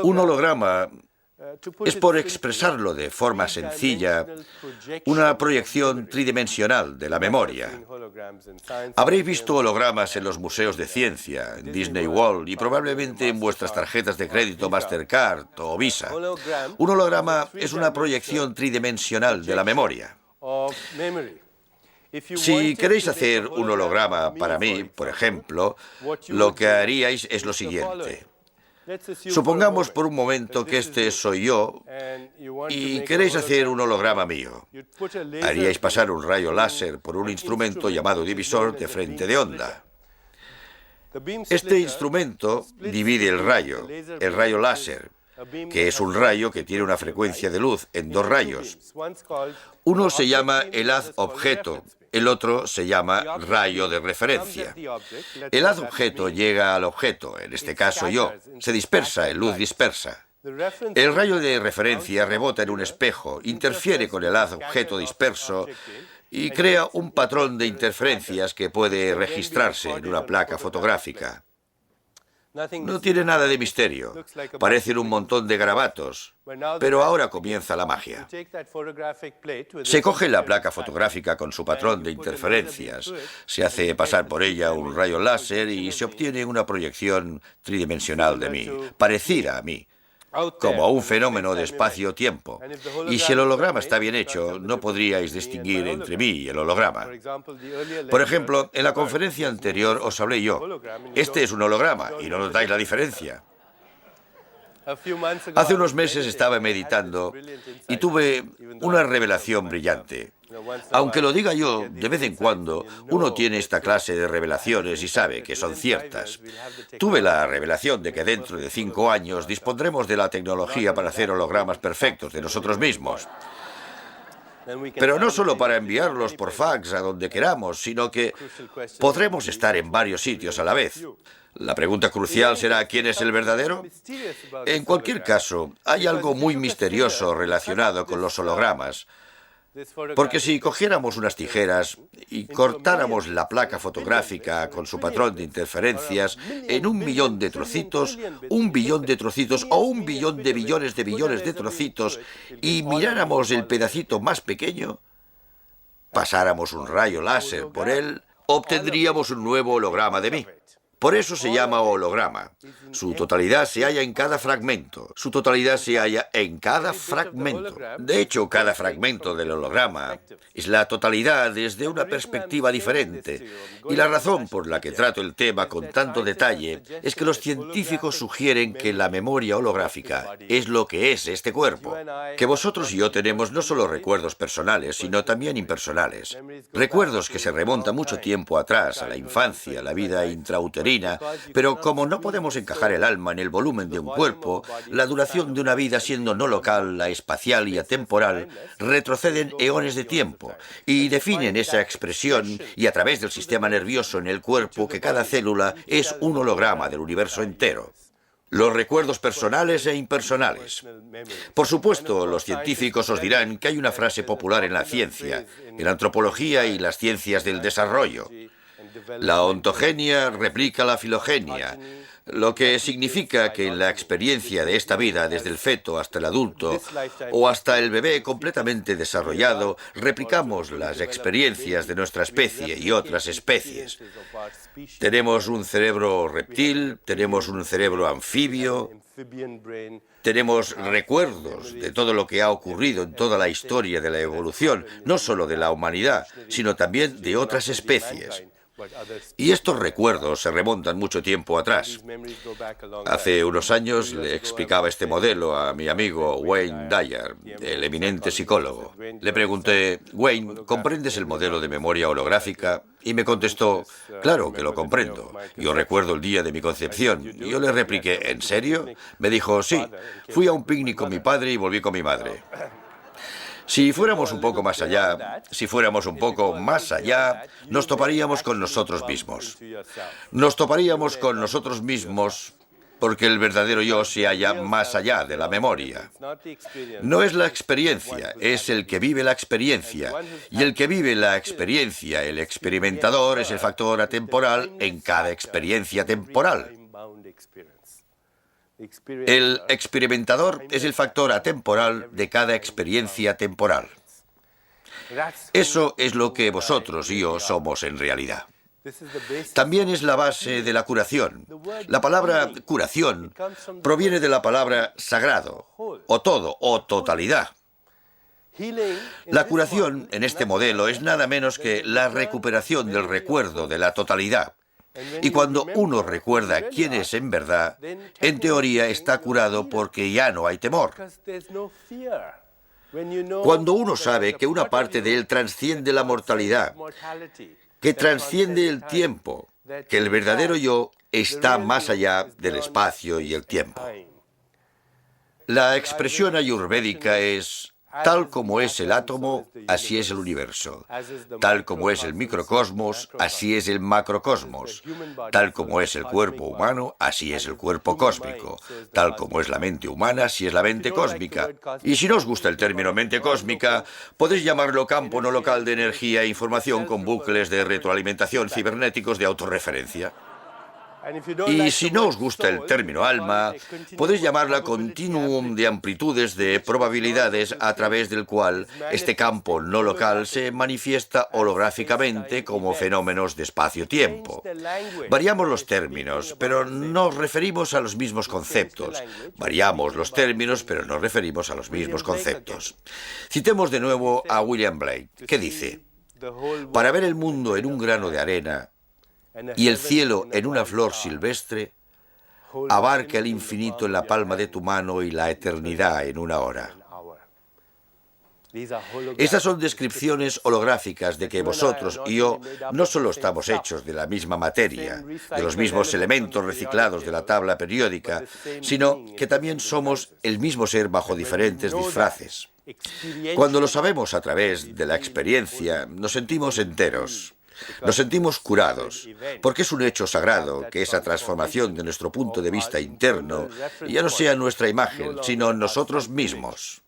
Speaker 3: Un holograma es, por expresarlo de forma sencilla, una proyección tridimensional de la memoria. Habréis visto hologramas en los museos de ciencia, en Disney World y probablemente en vuestras tarjetas de crédito Mastercard o Visa. Un holograma es una proyección tridimensional de la memoria. Si queréis hacer un holograma para mí, por ejemplo, lo que haríais es lo siguiente. Supongamos por un momento que este soy yo y queréis hacer un holograma mío. Haríais pasar un rayo láser por un instrumento llamado divisor de frente de onda. Este instrumento divide el rayo láser, que es un rayo que tiene una frecuencia de luz, en dos rayos. Uno se llama el haz objeto, el otro se llama rayo de referencia. El haz objeto llega al objeto, en este caso yo, se dispersa en luz dispersa. El rayo de referencia rebota en un espejo, interfiere con el haz objeto disperso y crea un patrón de interferencias que puede registrarse en una placa fotográfica. No tiene nada de misterio. Parecen un montón de garabatos, pero ahora comienza la magia. Se coge la placa fotográfica con su patrón de interferencias, se hace pasar por ella un rayo láser y se obtiene una proyección tridimensional de mí, parecida a mí, como un fenómeno de espacio-tiempo. Y si el holograma está bien hecho, no podríais distinguir entre mí y el holograma. Por ejemplo, en la conferencia anterior os hablé yo. Este es un holograma y no notáis la diferencia. Hace unos meses estaba meditando y tuve una revelación brillante. Aunque lo diga yo, de vez en cuando uno tiene esta clase de revelaciones y sabe que son ciertas. Tuve la revelación de que dentro de 5 años dispondremos de la tecnología para hacer hologramas perfectos de nosotros mismos. Pero no solo para enviarlos por fax a donde queramos, sino que podremos estar en varios sitios a la vez. La pregunta crucial será ¿quién es el verdadero? En cualquier caso, hay algo muy misterioso relacionado con los hologramas. Porque si cogiéramos unas tijeras y cortáramos la placa fotográfica con su patrón de interferencias en 1 millón de trocitos, 1 billón de trocitos o 1 billón de billones de trocitos y miráramos el pedacito más pequeño, pasáramos un rayo láser por él, obtendríamos un nuevo holograma de mí. Por eso se llama holograma. Su totalidad se halla en cada fragmento. Su totalidad se halla en cada fragmento. De hecho, cada fragmento del holograma es la totalidad desde una perspectiva diferente. Y la razón por la que trato el tema con tanto detalle es que los científicos sugieren que la memoria holográfica es lo que es este cuerpo. Que vosotros y yo tenemos no solo recuerdos personales, sino también impersonales. Recuerdos que se remontan mucho tiempo atrás, a la infancia, a la vida intrauterina. Pero como no podemos encajar el alma en el volumen de un cuerpo, la duración de una vida siendo no local, a espacial y atemporal, retroceden eones de tiempo y definen esa expresión y a través del sistema nervioso en el cuerpo que cada célula es un holograma del universo entero. los recuerdos personales e impersonales. Por supuesto, los científicos os dirán que hay una frase popular en la ciencia, en la antropología y las ciencias del desarrollo. La ontogenia replica la filogenia, lo que significa que en la experiencia de esta vida, desde el feto hasta el adulto o hasta el bebé completamente desarrollado, replicamos las experiencias de nuestra especie y otras especies. Tenemos un cerebro reptil, tenemos un cerebro anfibio, tenemos recuerdos de todo lo que ha ocurrido en toda la historia de la evolución, no solo de la humanidad, sino también de otras especies. Y estos recuerdos se remontan mucho tiempo atrás. Hace unos años le explicaba este modelo a mi amigo Wayne Dyer, el eminente psicólogo. Le pregunté, Wayne, ¿comprendes el modelo de memoria holográfica? Y me contestó, claro que lo comprendo. Yo recuerdo el día de mi concepción. Y yo le repliqué, ¿en serio? Me dijo, sí, fui a un picnic con mi padre y volví con mi madre. Si fuéramos un poco más allá, nos toparíamos con nosotros mismos. Nos toparíamos con nosotros mismos porque el verdadero yo se halla más allá de la memoria. No es la experiencia, es el que vive la experiencia. Y el que vive la experiencia, el experimentador, es el factor atemporal en cada experiencia temporal. El experimentador es el factor atemporal de cada experiencia temporal. Eso es lo que vosotros y yo somos en realidad. También es la base de la curación. La palabra curación proviene de la palabra sagrado, o todo, o totalidad. La curación, en este modelo, es nada menos que la recuperación del recuerdo de la totalidad. Y cuando uno recuerda quién es en verdad, en teoría está curado porque ya no hay temor. Cuando uno sabe que una parte de él trasciende la mortalidad, que trasciende el tiempo, que el verdadero yo está más allá del espacio y el tiempo. La expresión ayurvédica es: tal como es el átomo, así es el universo. Tal como es el microcosmos, así es el macrocosmos. Tal como es el cuerpo humano, así es el cuerpo cósmico. Tal como es la mente humana, así es la mente cósmica. Y si no os gusta el término mente cósmica, podéis llamarlo campo no local de energía e información con bucles de retroalimentación cibernéticos de autorreferencia. Y si no os gusta el término alma, podéis llamarla continuum de amplitudes de probabilidades a través del cual este campo no local se manifiesta holográficamente como fenómenos de espacio-tiempo. Variamos los términos, pero nos referimos a los mismos conceptos. Variamos los términos, pero nos referimos a los mismos conceptos. Citemos de nuevo a William Blake, que dice: para ver el mundo en un grano de arena y el cielo en una flor silvestre, abarca el infinito en la palma de tu mano y la eternidad en una hora. Estas son descripciones holográficas de que vosotros y yo no solo estamos hechos de la misma materia, de los mismos elementos reciclados de la tabla periódica, sino que también somos el mismo ser bajo diferentes disfraces. Cuando lo sabemos a través de la experiencia, nos sentimos enteros. Nos sentimos curados, porque es un hecho sagrado que esa transformación de nuestro punto de vista interno ya no sea nuestra imagen, sino nosotros mismos.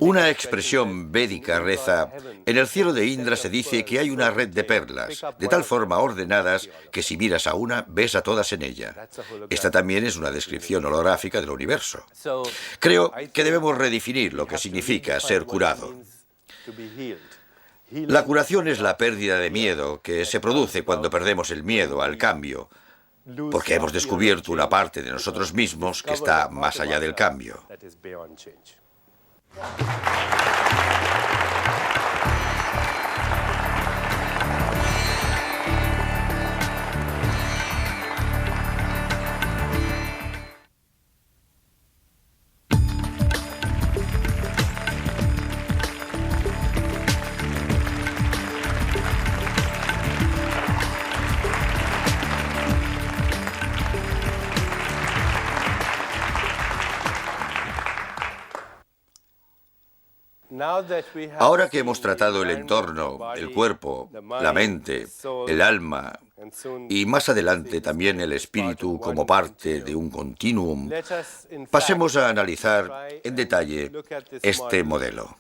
Speaker 3: Una expresión védica reza: en el cielo de Indra se dice que hay una red de perlas, de tal forma ordenadas que si miras a una, ves a todas en ella. Esta también es una descripción holográfica del universo. Creo que debemos redefinir lo que significa ser curado. La curación es la pérdida de miedo que se produce cuando perdemos el miedo al cambio, porque hemos descubierto una parte de nosotros mismos que está más allá del cambio. Ahora que hemos tratado el entorno, el cuerpo, la mente, el alma, y más adelante también el espíritu como parte de un continuum, pasemos a analizar en detalle este modelo.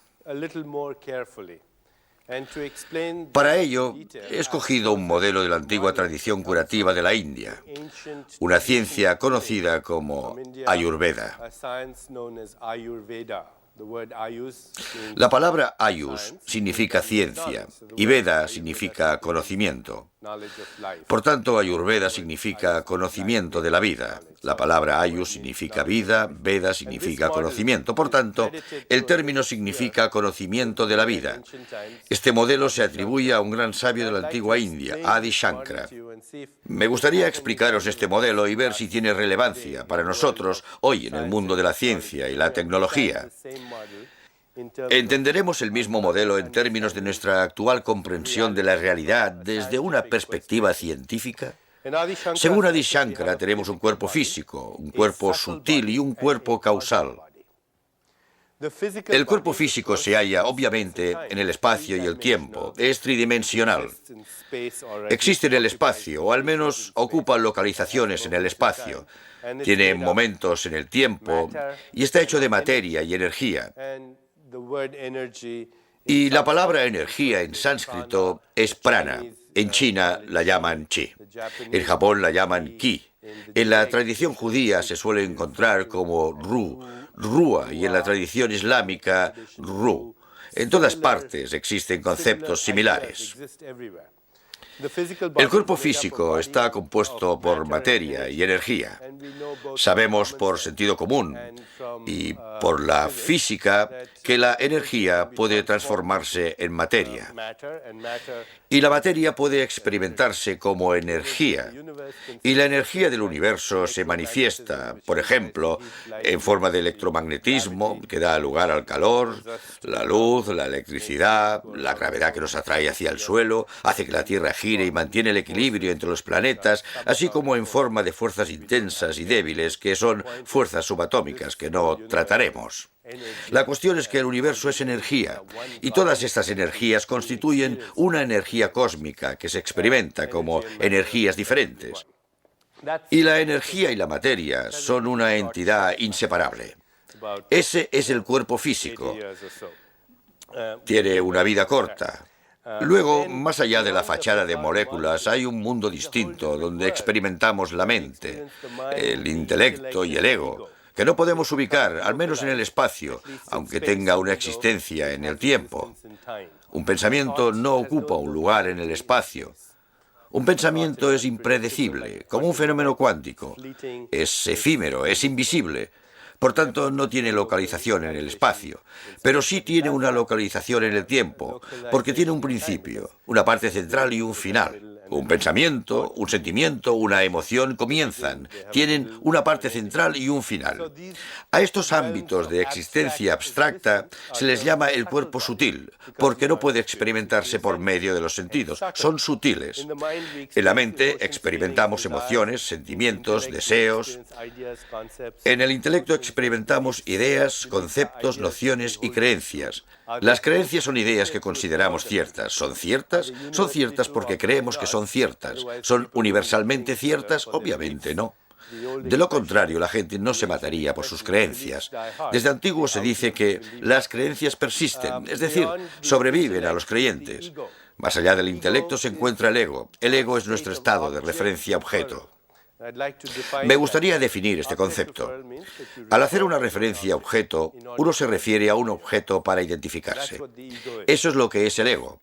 Speaker 3: Para ello, he escogido un modelo de la antigua tradición curativa de la India, una ciencia conocida como Ayurveda. La palabra Ayus significa ciencia y Veda significa conocimiento. Por tanto, Ayurveda significa conocimiento de la vida. La palabra Ayus significa vida, Veda significa conocimiento. Por tanto, el término significa conocimiento de la vida. Este modelo se atribuye a un gran sabio de la antigua India, Adi Shankara. Me gustaría explicaros este modelo y ver si tiene relevancia para nosotros hoy en el mundo de la ciencia y la tecnología. Entenderemos el mismo modelo en términos de nuestra actual comprensión de la realidad desde una perspectiva científica. Según Adi Shankara, tenemos un cuerpo físico, un cuerpo sutil y un cuerpo causal. El cuerpo físico se halla, obviamente, en el espacio y el tiempo. Es tridimensional. Existe en el espacio, o al menos ocupa localizaciones en el espacio. Tiene momentos en el tiempo y está hecho de materia y energía. Y la palabra energía en sánscrito es prana. En China la llaman chi. En Japón la llaman ki. En la tradición judía se suele encontrar como rúa, y en la tradición islámica, ru. En todas partes existen conceptos similares. El cuerpo físico está compuesto por materia y energía. Sabemos por sentido común y por la física que la energía puede transformarse en materia. Y la materia puede experimentarse como energía. Y la energía del universo se manifiesta, por ejemplo, en forma de electromagnetismo que da lugar al calor, la luz, la electricidad, la gravedad que nos atrae hacia el suelo, hace que la Tierra gire y mantiene el equilibrio entre los planetas, así como en forma de fuerzas intensas y débiles que son fuerzas subatómicas que no trataremos. La cuestión es que el universo es energía, y todas estas energías constituyen una energía cósmica que se experimenta como energías diferentes. Y la energía y la materia son una entidad inseparable. Ese es el cuerpo físico. Tiene una vida corta. Luego, más allá de la fachada de moléculas, hay un mundo distinto donde experimentamos la mente, el intelecto y el ego, que no podemos ubicar, al menos en el espacio, aunque tenga una existencia en el tiempo. Un pensamiento no ocupa un lugar en el espacio. Un pensamiento es impredecible, como un fenómeno cuántico. Es efímero, es invisible. Por tanto, no tiene localización en el espacio, pero sí tiene una localización en el tiempo, porque tiene un principio, una parte central y un final. Un pensamiento, un sentimiento, una emoción comienzan, tienen una parte central y un final. A estos ámbitos de existencia abstracta se les llama el cuerpo sutil, porque no puede experimentarse por medio de los sentidos, son sutiles. En la mente experimentamos emociones, sentimientos, deseos. En el intelecto experimentamos ideas, conceptos, nociones y creencias. Las creencias son ideas que consideramos ciertas. ¿Son ciertas? Son ciertas porque creemos que son ciertas. ¿Son universalmente ciertas? Obviamente no. De lo contrario, la gente no se mataría por sus creencias. Desde antiguo se dice que las creencias persisten, es decir, sobreviven a los creyentes. Más allá del intelecto se encuentra el ego. El ego es nuestro estado de referencia objeto. Me gustaría definir este concepto. Al hacer una referencia a objeto, uno se refiere a un objeto para identificarse. Eso es lo que es el ego.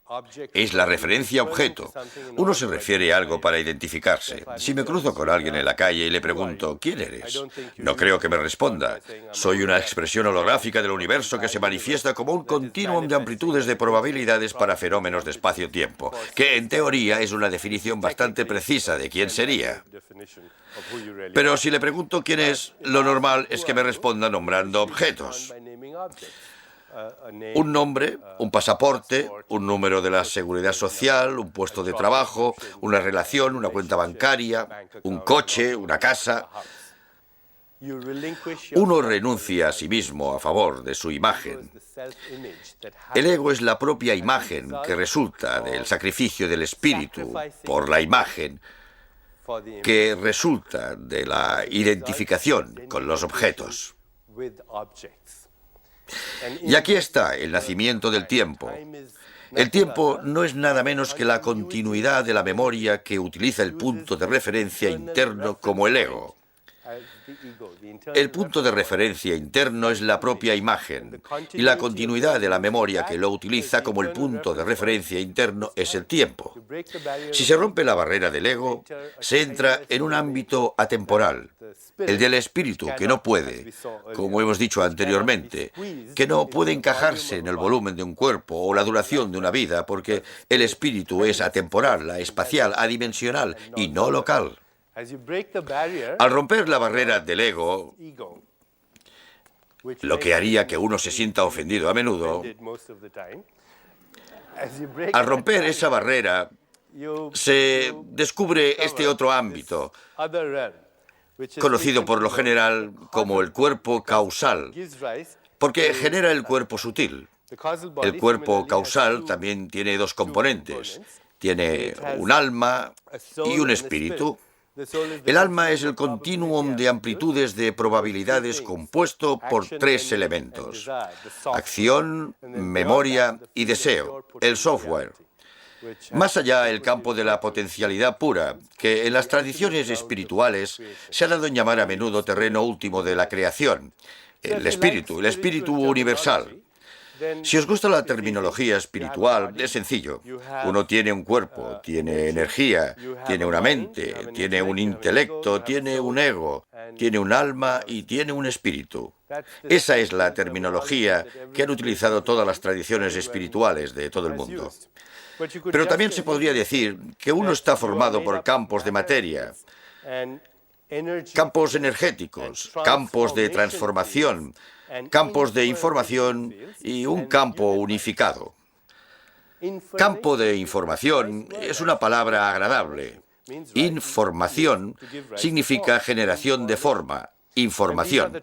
Speaker 3: Es la referencia a objeto. Uno se refiere a algo para identificarse. Si me cruzo con alguien en la calle y le pregunto, ¿quién eres? No creo que me responda. Soy una expresión holográfica del universo que se manifiesta como un continuum de amplitudes de probabilidades para fenómenos de espacio-tiempo, que en teoría es una definición bastante precisa de quién sería. Pero si le pregunto quién es, lo normal es que me responda nombrando objetos. Un nombre, un pasaporte, un número de la seguridad social, un puesto de trabajo, una relación, una cuenta bancaria, un coche, una casa. Uno renuncia a sí mismo a favor de su imagen. El ego es la propia imagen que resulta del sacrificio del espíritu por la imagen, que resulta de la identificación con los objetos. Y aquí está el nacimiento del tiempo. El tiempo no es nada menos que la continuidad de la memoria que utiliza el punto de referencia interno como el ego. El punto de referencia interno es la propia imagen, y la continuidad de la memoria que lo utiliza como el punto de referencia interno es el tiempo. Si se rompe la barrera del ego, se entra en un ámbito atemporal, el del espíritu, que no puede, como hemos dicho anteriormente, que no puede encajarse en el volumen de un cuerpo o la duración de una vida, porque el espíritu es atemporal, espacial, adimensional y no local. Al romper la barrera del ego, lo que haría que uno se sienta ofendido a menudo, al romper esa barrera, se descubre este otro ámbito, conocido por lo general como el cuerpo causal, porque genera el cuerpo sutil. El cuerpo causal también tiene dos componentes. Tiene un alma y un espíritu. El alma es el continuum de amplitudes de probabilidades compuesto por tres elementos: acción, memoria y deseo, el software. Más allá, el campo de la potencialidad pura, que en las tradiciones espirituales se ha dado en llamar a menudo terreno último de la creación, el espíritu universal. Si os gusta la terminología espiritual, es sencillo. Uno tiene un cuerpo, tiene energía, tiene una mente, tiene un intelecto, tiene un ego, tiene un alma y tiene un espíritu. Esa es la terminología que han utilizado todas las tradiciones espirituales de todo el mundo. Pero también se podría decir que uno está formado por campos de materia, campos energéticos, campos de transformación, campos de información y un campo unificado. Campo de información es una palabra agradable. Información significa generación de forma, información.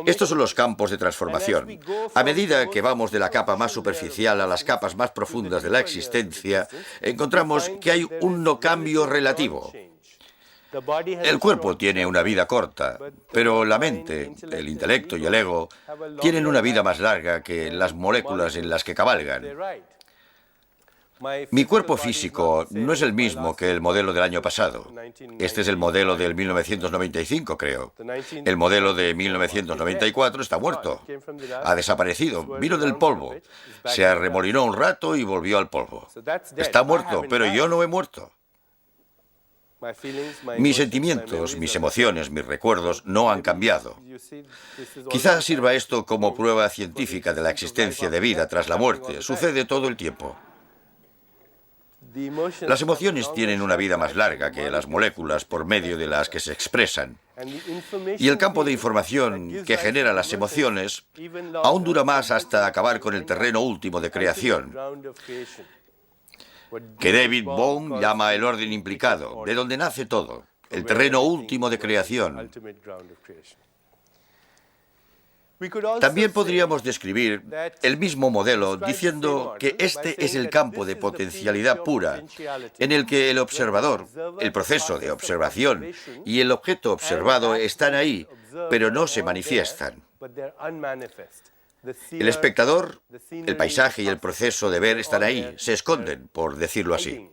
Speaker 3: Estos son los campos de transformación. A medida que vamos de la capa más superficial a las capas más profundas de la existencia, encontramos que hay un no cambio relativo. El cuerpo tiene una vida corta, pero la mente, el intelecto y el ego tienen una vida más larga que las moléculas en las que cabalgan. Mi cuerpo físico no es el mismo que el modelo del año pasado. Este es el modelo del 1995, creo. El modelo de 1994 está muerto. Ha desaparecido, vino del polvo. Se arremolinó un rato y volvió al polvo. Está muerto, pero yo no he muerto. Mis sentimientos, mis emociones, mis recuerdos no han cambiado. Quizás sirva esto como prueba científica de la existencia de vida tras la muerte. Sucede todo el tiempo. Las emociones tienen una vida más larga que las moléculas por medio de las que se expresan. Y el campo de información que genera las emociones aún dura más hasta acabar con el terreno último de creación, que David Bohm llama el orden implicado, de donde nace todo, el terreno último de creación. También podríamos describir el mismo modelo diciendo que este es el campo de potencialidad pura, en el que el observador, el proceso de observación y el objeto observado están ahí, pero no se manifiestan. El espectador, el paisaje y el proceso de ver están ahí, se esconden, por decirlo así.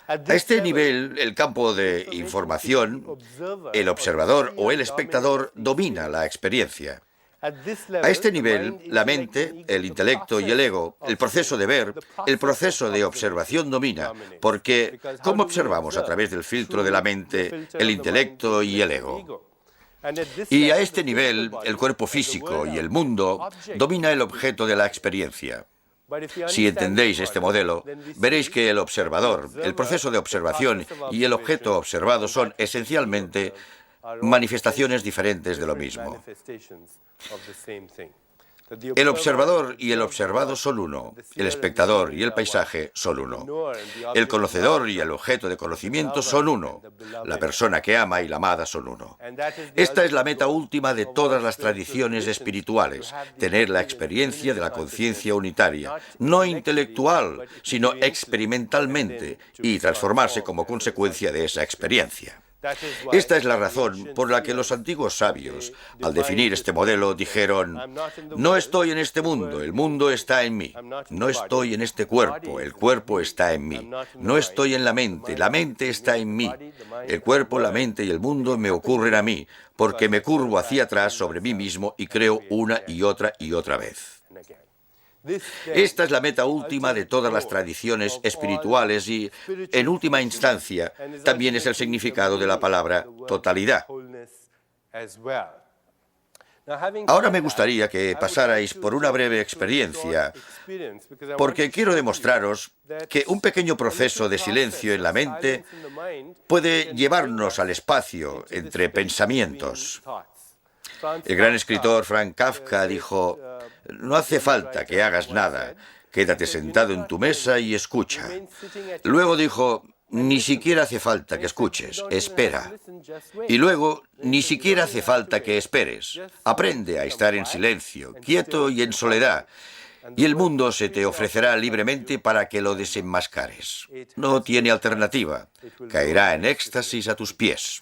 Speaker 3: A este nivel, el campo de información, el observador o el espectador domina la experiencia. A este nivel, la mente, el intelecto y el ego, el proceso de ver, el proceso de observación domina, porque ¿cómo observamos a través del filtro de la mente, el intelecto y el ego? Y a este nivel, el cuerpo físico y el mundo domina el objeto de la experiencia. Si entendéis este modelo, veréis que el observador, el proceso de observación y el objeto observado son esencialmente manifestaciones diferentes de lo mismo. El observador y el observado son uno. El espectador y el paisaje son uno. El conocedor y el objeto de conocimiento son uno. La persona que ama y la amada son uno. Esta es la meta última de todas las tradiciones espirituales, tener la experiencia de la conciencia unitaria, no intelectual, sino experimentalmente, y transformarse como consecuencia de esa experiencia. Esta es la razón por la que los antiguos sabios, al definir este modelo, dijeron: no estoy en este mundo, el mundo está en mí. No estoy en este cuerpo, el cuerpo está en mí. No estoy en la mente está en mí. El cuerpo, la mente y el mundo me ocurren a mí, porque me curvo hacia atrás sobre mí mismo y creo una y otra vez. Esta es la meta última de todas las tradiciones espirituales y, en última instancia, también es el significado de la palabra totalidad. Ahora me gustaría que pasarais por una breve experiencia, porque quiero demostraros que un pequeño proceso de silencio en la mente puede llevarnos al espacio entre pensamientos. El gran escritor Franz Kafka dijo: no hace falta que hagas nada, quédate sentado en tu mesa y escucha. Luego dijo: ni siquiera hace falta que escuches, espera. Y luego, ni siquiera hace falta que esperes. Aprende a estar en silencio, quieto y en soledad, y el mundo se te ofrecerá libremente para que lo desenmascares. No tiene alternativa, caerá en éxtasis a tus pies.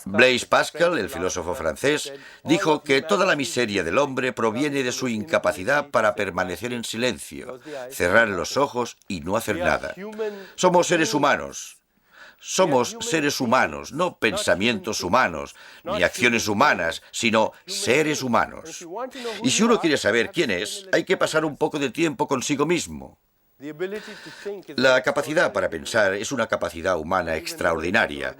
Speaker 3: Blaise Pascal, el filósofo francés, dijo que toda la miseria del hombre proviene de su incapacidad para permanecer en silencio, cerrar los ojos y no hacer nada. Somos seres humanos. Somos seres humanos, no pensamientos humanos, ni acciones humanas, sino seres humanos. Y si uno quiere saber quién es, hay que pasar un poco de tiempo consigo mismo. La capacidad para pensar es una capacidad humana extraordinaria.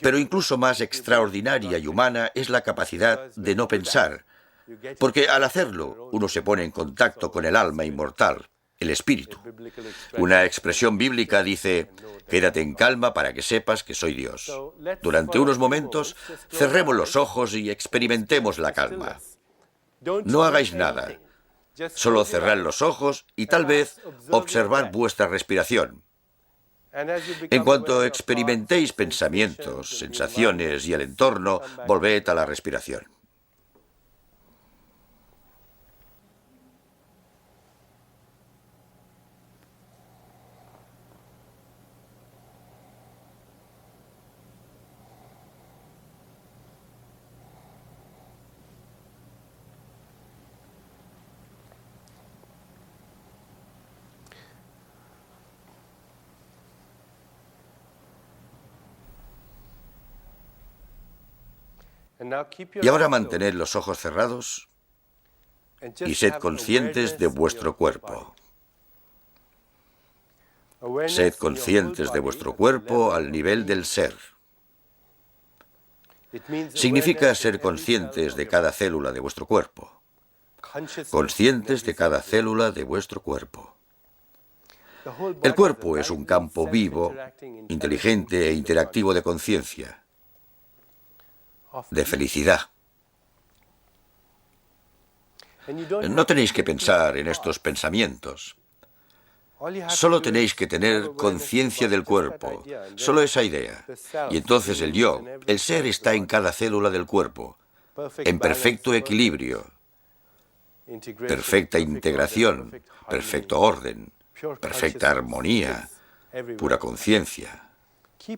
Speaker 3: Pero incluso más extraordinaria y humana es la capacidad de no pensar, porque al hacerlo uno se pone en contacto con el alma inmortal, el espíritu. Una expresión bíblica dice: quédate en calma para que sepas que soy Dios. Durante unos momentos cerremos los ojos y experimentemos la calma. No hagáis nada, solo cerrad los ojos y tal vez observad vuestra respiración. En cuanto experimentéis pensamientos, sensaciones y el entorno, volved a la respiración. Y ahora mantened los ojos cerrados y sed conscientes de vuestro cuerpo. Sed conscientes de vuestro cuerpo al nivel del ser. Significa ser conscientes de cada célula de vuestro cuerpo. Conscientes de cada célula de vuestro cuerpo. El cuerpo es un campo vivo, inteligente e interactivo de conciencia, de felicidad. No tenéis que pensar en estos pensamientos. Solo tenéis que tener conciencia del cuerpo, solo esa idea. Y entonces el yo, el ser, está en cada célula del cuerpo, en perfecto equilibrio, perfecta integración, perfecto orden, perfecta armonía, pura conciencia,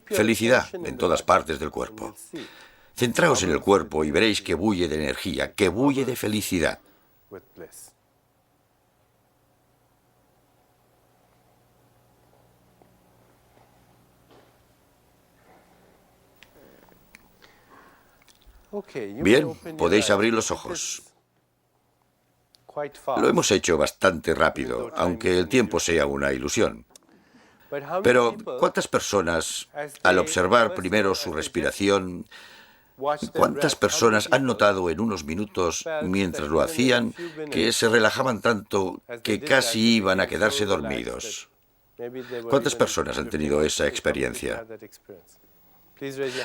Speaker 3: felicidad en todas partes del cuerpo. Centraos en el cuerpo y veréis que bulle de energía, que bulle de felicidad. Bien, podéis abrir los ojos. Lo hemos hecho bastante rápido, aunque el tiempo sea una ilusión. Pero, ¿cuántas personas, al observar primero su respiración, cuántas personas han notado en unos minutos, mientras lo hacían, que se relajaban tanto que casi iban a quedarse dormidos? ¿Cuántas personas han tenido esa experiencia?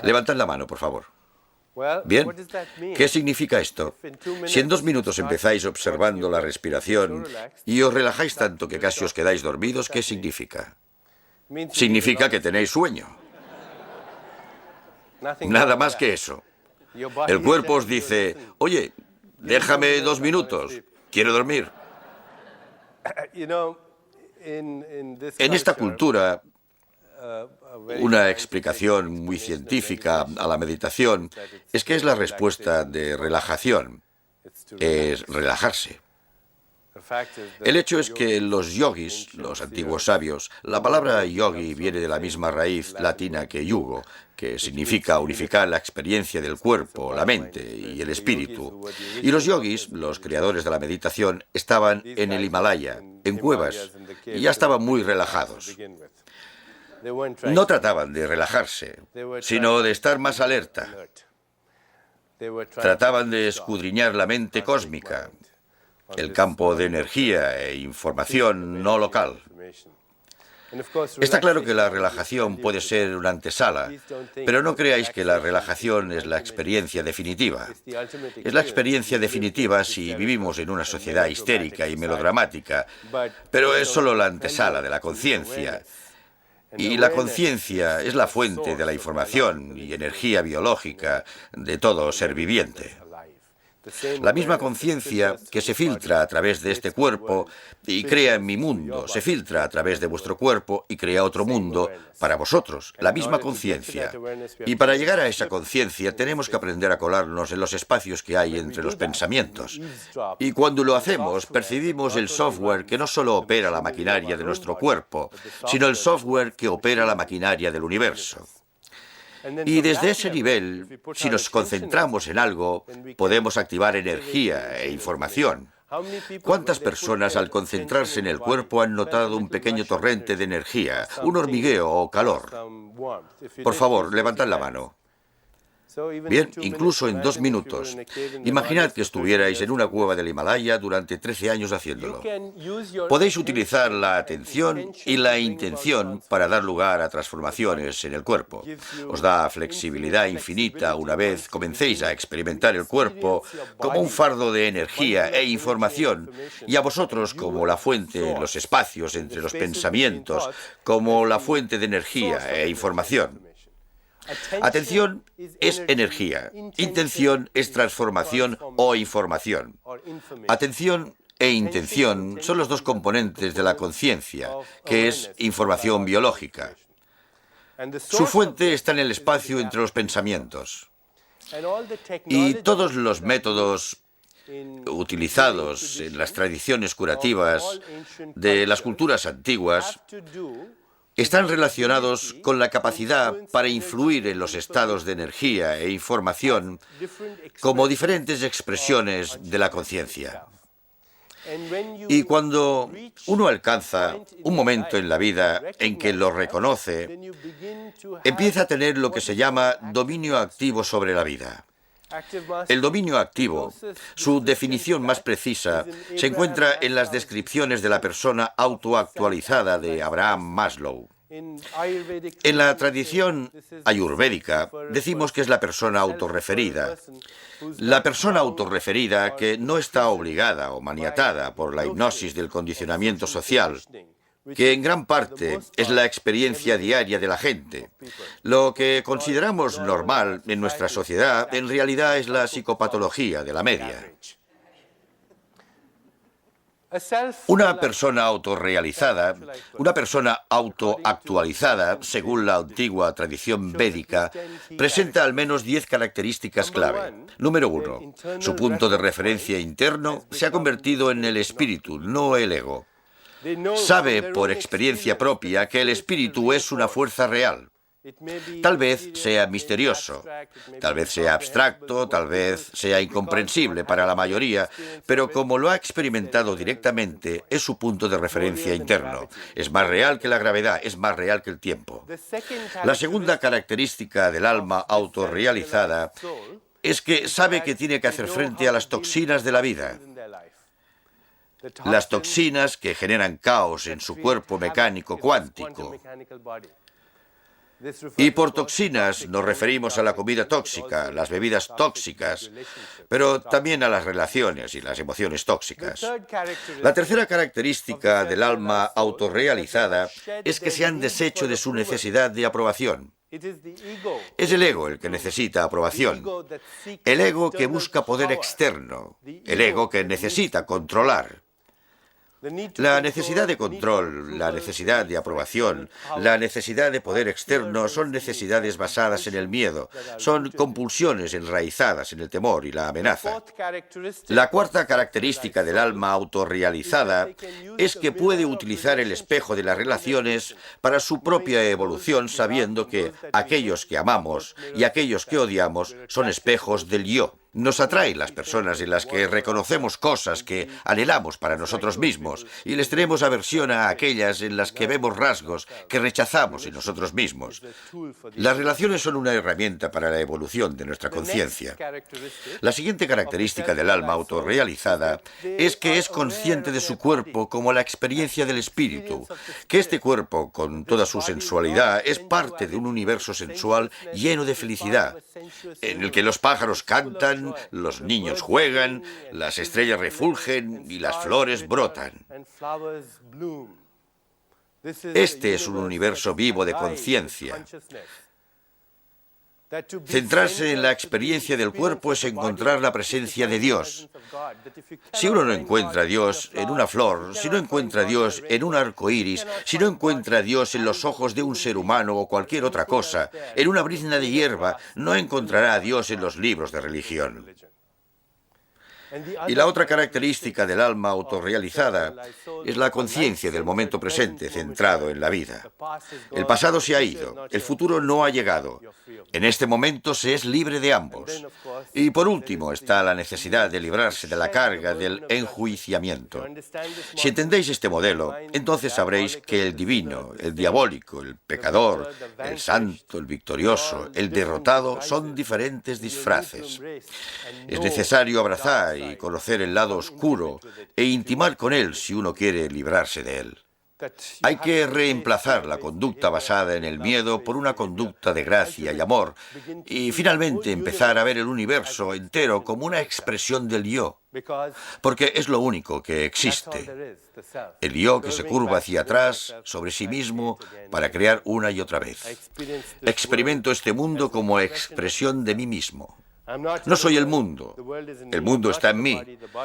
Speaker 3: Levantad la mano, por favor. Bien, ¿qué significa esto? Si en 2 minutos empezáis observando la respiración y os relajáis tanto que casi os quedáis dormidos, ¿qué significa? Significa que tenéis sueño. Nada más que eso. El cuerpo os dice, oye, déjame 2 minutos, quiero dormir. En esta cultura, una explicación muy científica a la meditación es que es la respuesta de relajación, es relajarse. El hecho es que los yogis, los antiguos sabios, la palabra yogi viene de la misma raíz latina que yugo, que significa unificar la experiencia del cuerpo, la mente y el espíritu. Y los yogis, los creadores de la meditación, estaban en el Himalaya, en cuevas, y ya estaban muy relajados. No trataban de relajarse, sino de estar más alerta. Trataban de escudriñar la mente cósmica, el campo de energía e información no local. Está claro que la relajación puede ser una antesala, pero no creáis que la relajación es la experiencia definitiva. Es la experiencia definitiva si vivimos en una sociedad histérica y melodramática, pero es solo la antesala de la conciencia. Y la conciencia es la fuente de la información y energía biológica de todo ser viviente. La misma conciencia que se filtra a través de este cuerpo y crea en mi mundo, se filtra a través de vuestro cuerpo y crea otro mundo para vosotros, la misma conciencia. Y para llegar a esa conciencia tenemos que aprender a colarnos en los espacios que hay entre los pensamientos. Y cuando lo hacemos, percibimos el software que no solo opera la maquinaria de nuestro cuerpo, sino el software que opera la maquinaria del universo. Y desde ese nivel, si nos concentramos en algo, podemos activar energía e información. ¿Cuántas personas al concentrarse en el cuerpo han notado un pequeño torrente de energía, un hormigueo o calor? Por favor, levantad la mano. Bien, incluso en 2 minutos. Imaginad que estuvierais en una cueva del Himalaya durante 13 años haciéndolo. Podéis utilizar la atención y la intención para dar lugar a transformaciones en el cuerpo. Os da flexibilidad infinita una vez comencéis a experimentar el cuerpo como un fardo de energía e información y a vosotros como la fuente en los espacios entre los pensamientos, como la fuente de energía e información. Atención es energía, intención es transformación o información. Atención e intención son los 2 componentes de la conciencia, que es información biológica. Su fuente está en el espacio entre los pensamientos. Y todos los métodos utilizados en las tradiciones curativas de las culturas antiguas están relacionados con la capacidad para influir en los estados de energía e información como diferentes expresiones de la conciencia. Y cuando uno alcanza un momento en la vida en que lo reconoce, empieza a tener lo que se llama dominio activo sobre la vida. El dominio activo, su definición más precisa, se encuentra en las descripciones de la persona autoactualizada de Abraham Maslow. En la tradición ayurvédica decimos que es la persona autorreferida. La persona autorreferida que no está obligada o maniatada por la hipnosis del condicionamiento social, que en gran parte es la experiencia diaria de la gente. Lo que consideramos normal en nuestra sociedad en realidad es la psicopatología de la media. Una persona autorrealizada, una persona autoactualizada, según la antigua tradición védica, presenta al menos 10 características clave. Número 1. Su punto de referencia interno se ha convertido en el espíritu, no el ego. Sabe por experiencia propia que el espíritu es una fuerza real. Tal vez sea misterioso, tal vez sea abstracto, tal vez sea incomprensible para la mayoría, pero como lo ha experimentado directamente, es su punto de referencia interno. Es más real que la gravedad, es más real que el tiempo. La segunda característica del alma autorrealizada es que sabe que tiene que hacer frente a las toxinas de la vida. Las toxinas que generan caos en su cuerpo mecánico cuántico. Y por toxinas nos referimos a la comida tóxica, las bebidas tóxicas, pero también a las relaciones y las emociones tóxicas. La tercera característica del alma autorrealizada es que se han deshecho de su necesidad de aprobación. Es el ego el que necesita aprobación, el ego que busca poder externo, el ego que necesita controlar. La necesidad de control, la necesidad de aprobación, la necesidad de poder externo son necesidades basadas en el miedo, son compulsiones enraizadas en el temor y la amenaza. La cuarta característica del alma autorrealizada es que puede utilizar el espejo de las relaciones para su propia evolución, sabiendo que aquellos que amamos y aquellos que odiamos son espejos del yo. Nos atraen las personas en las que reconocemos cosas que anhelamos para nosotros mismos y les tenemos aversión a aquellas en las que vemos rasgos que rechazamos en nosotros mismos. Las relaciones son una herramienta para la evolución de nuestra conciencia. La siguiente característica del alma autorrealizada es que es consciente de su cuerpo como la experiencia del espíritu, que este cuerpo, con toda su sensualidad, es parte de un universo sensual lleno de felicidad, en el que los pájaros cantan, los niños juegan, las estrellas refulgen y las flores brotan. Este es un universo vivo de conciencia. Centrarse en la experiencia del cuerpo es encontrar la presencia de Dios. Si uno no encuentra a Dios en una flor, si no encuentra a Dios en un arco iris, si no encuentra a Dios en los ojos de un ser humano o cualquier otra cosa, en una brizna de hierba, no encontrará a Dios en los libros de religión. Y la otra característica del alma autorrealizada es la conciencia del momento presente centrado en la vida. El pasado se ha ido, el futuro no ha llegado. En este momento se es libre de ambos. Y por último está la necesidad de librarse de la carga del enjuiciamiento. Si entendéis este modelo, entonces sabréis que el divino, el diabólico, el pecador, el santo, el victorioso, el derrotado son diferentes disfraces. Es necesario abrazar y conocer el lado oscuro e intimar con él si uno quiere librarse de él. Hay que reemplazar la conducta basada en el miedo por una conducta de gracia y amor y finalmente empezar a ver el universo entero como una expresión del yo, porque es lo único que existe. El yo que se curva hacia atrás sobre sí mismo para crear una y otra vez. Experimento este mundo como expresión de mí mismo. No soy el mundo está en mí.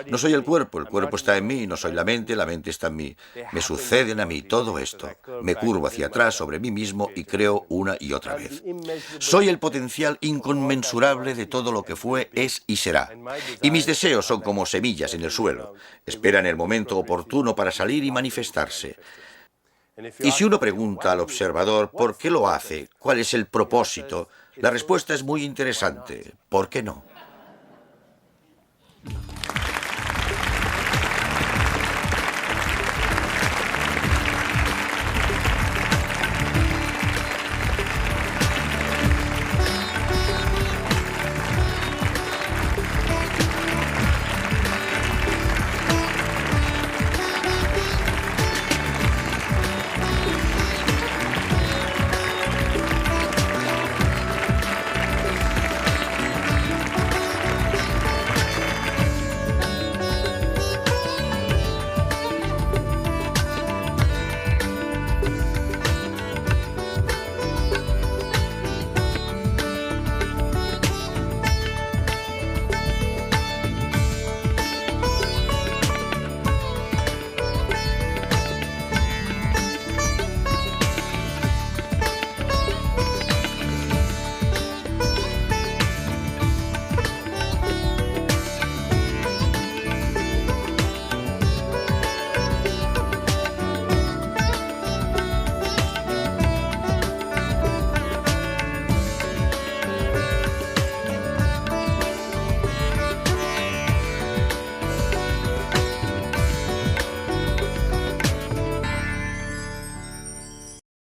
Speaker 3: No soy el cuerpo está en mí. No soy la mente está en mí. Me suceden a mí todo esto. Me curvo hacia atrás sobre mí mismo y creo una y otra vez. Soy el potencial inconmensurable de todo lo que fue, es y será. Y mis deseos son como semillas en el suelo. Esperan el momento oportuno para salir y manifestarse. Y si uno pregunta al observador por qué lo hace, cuál es el propósito, la respuesta es muy interesante. ¿Por qué no?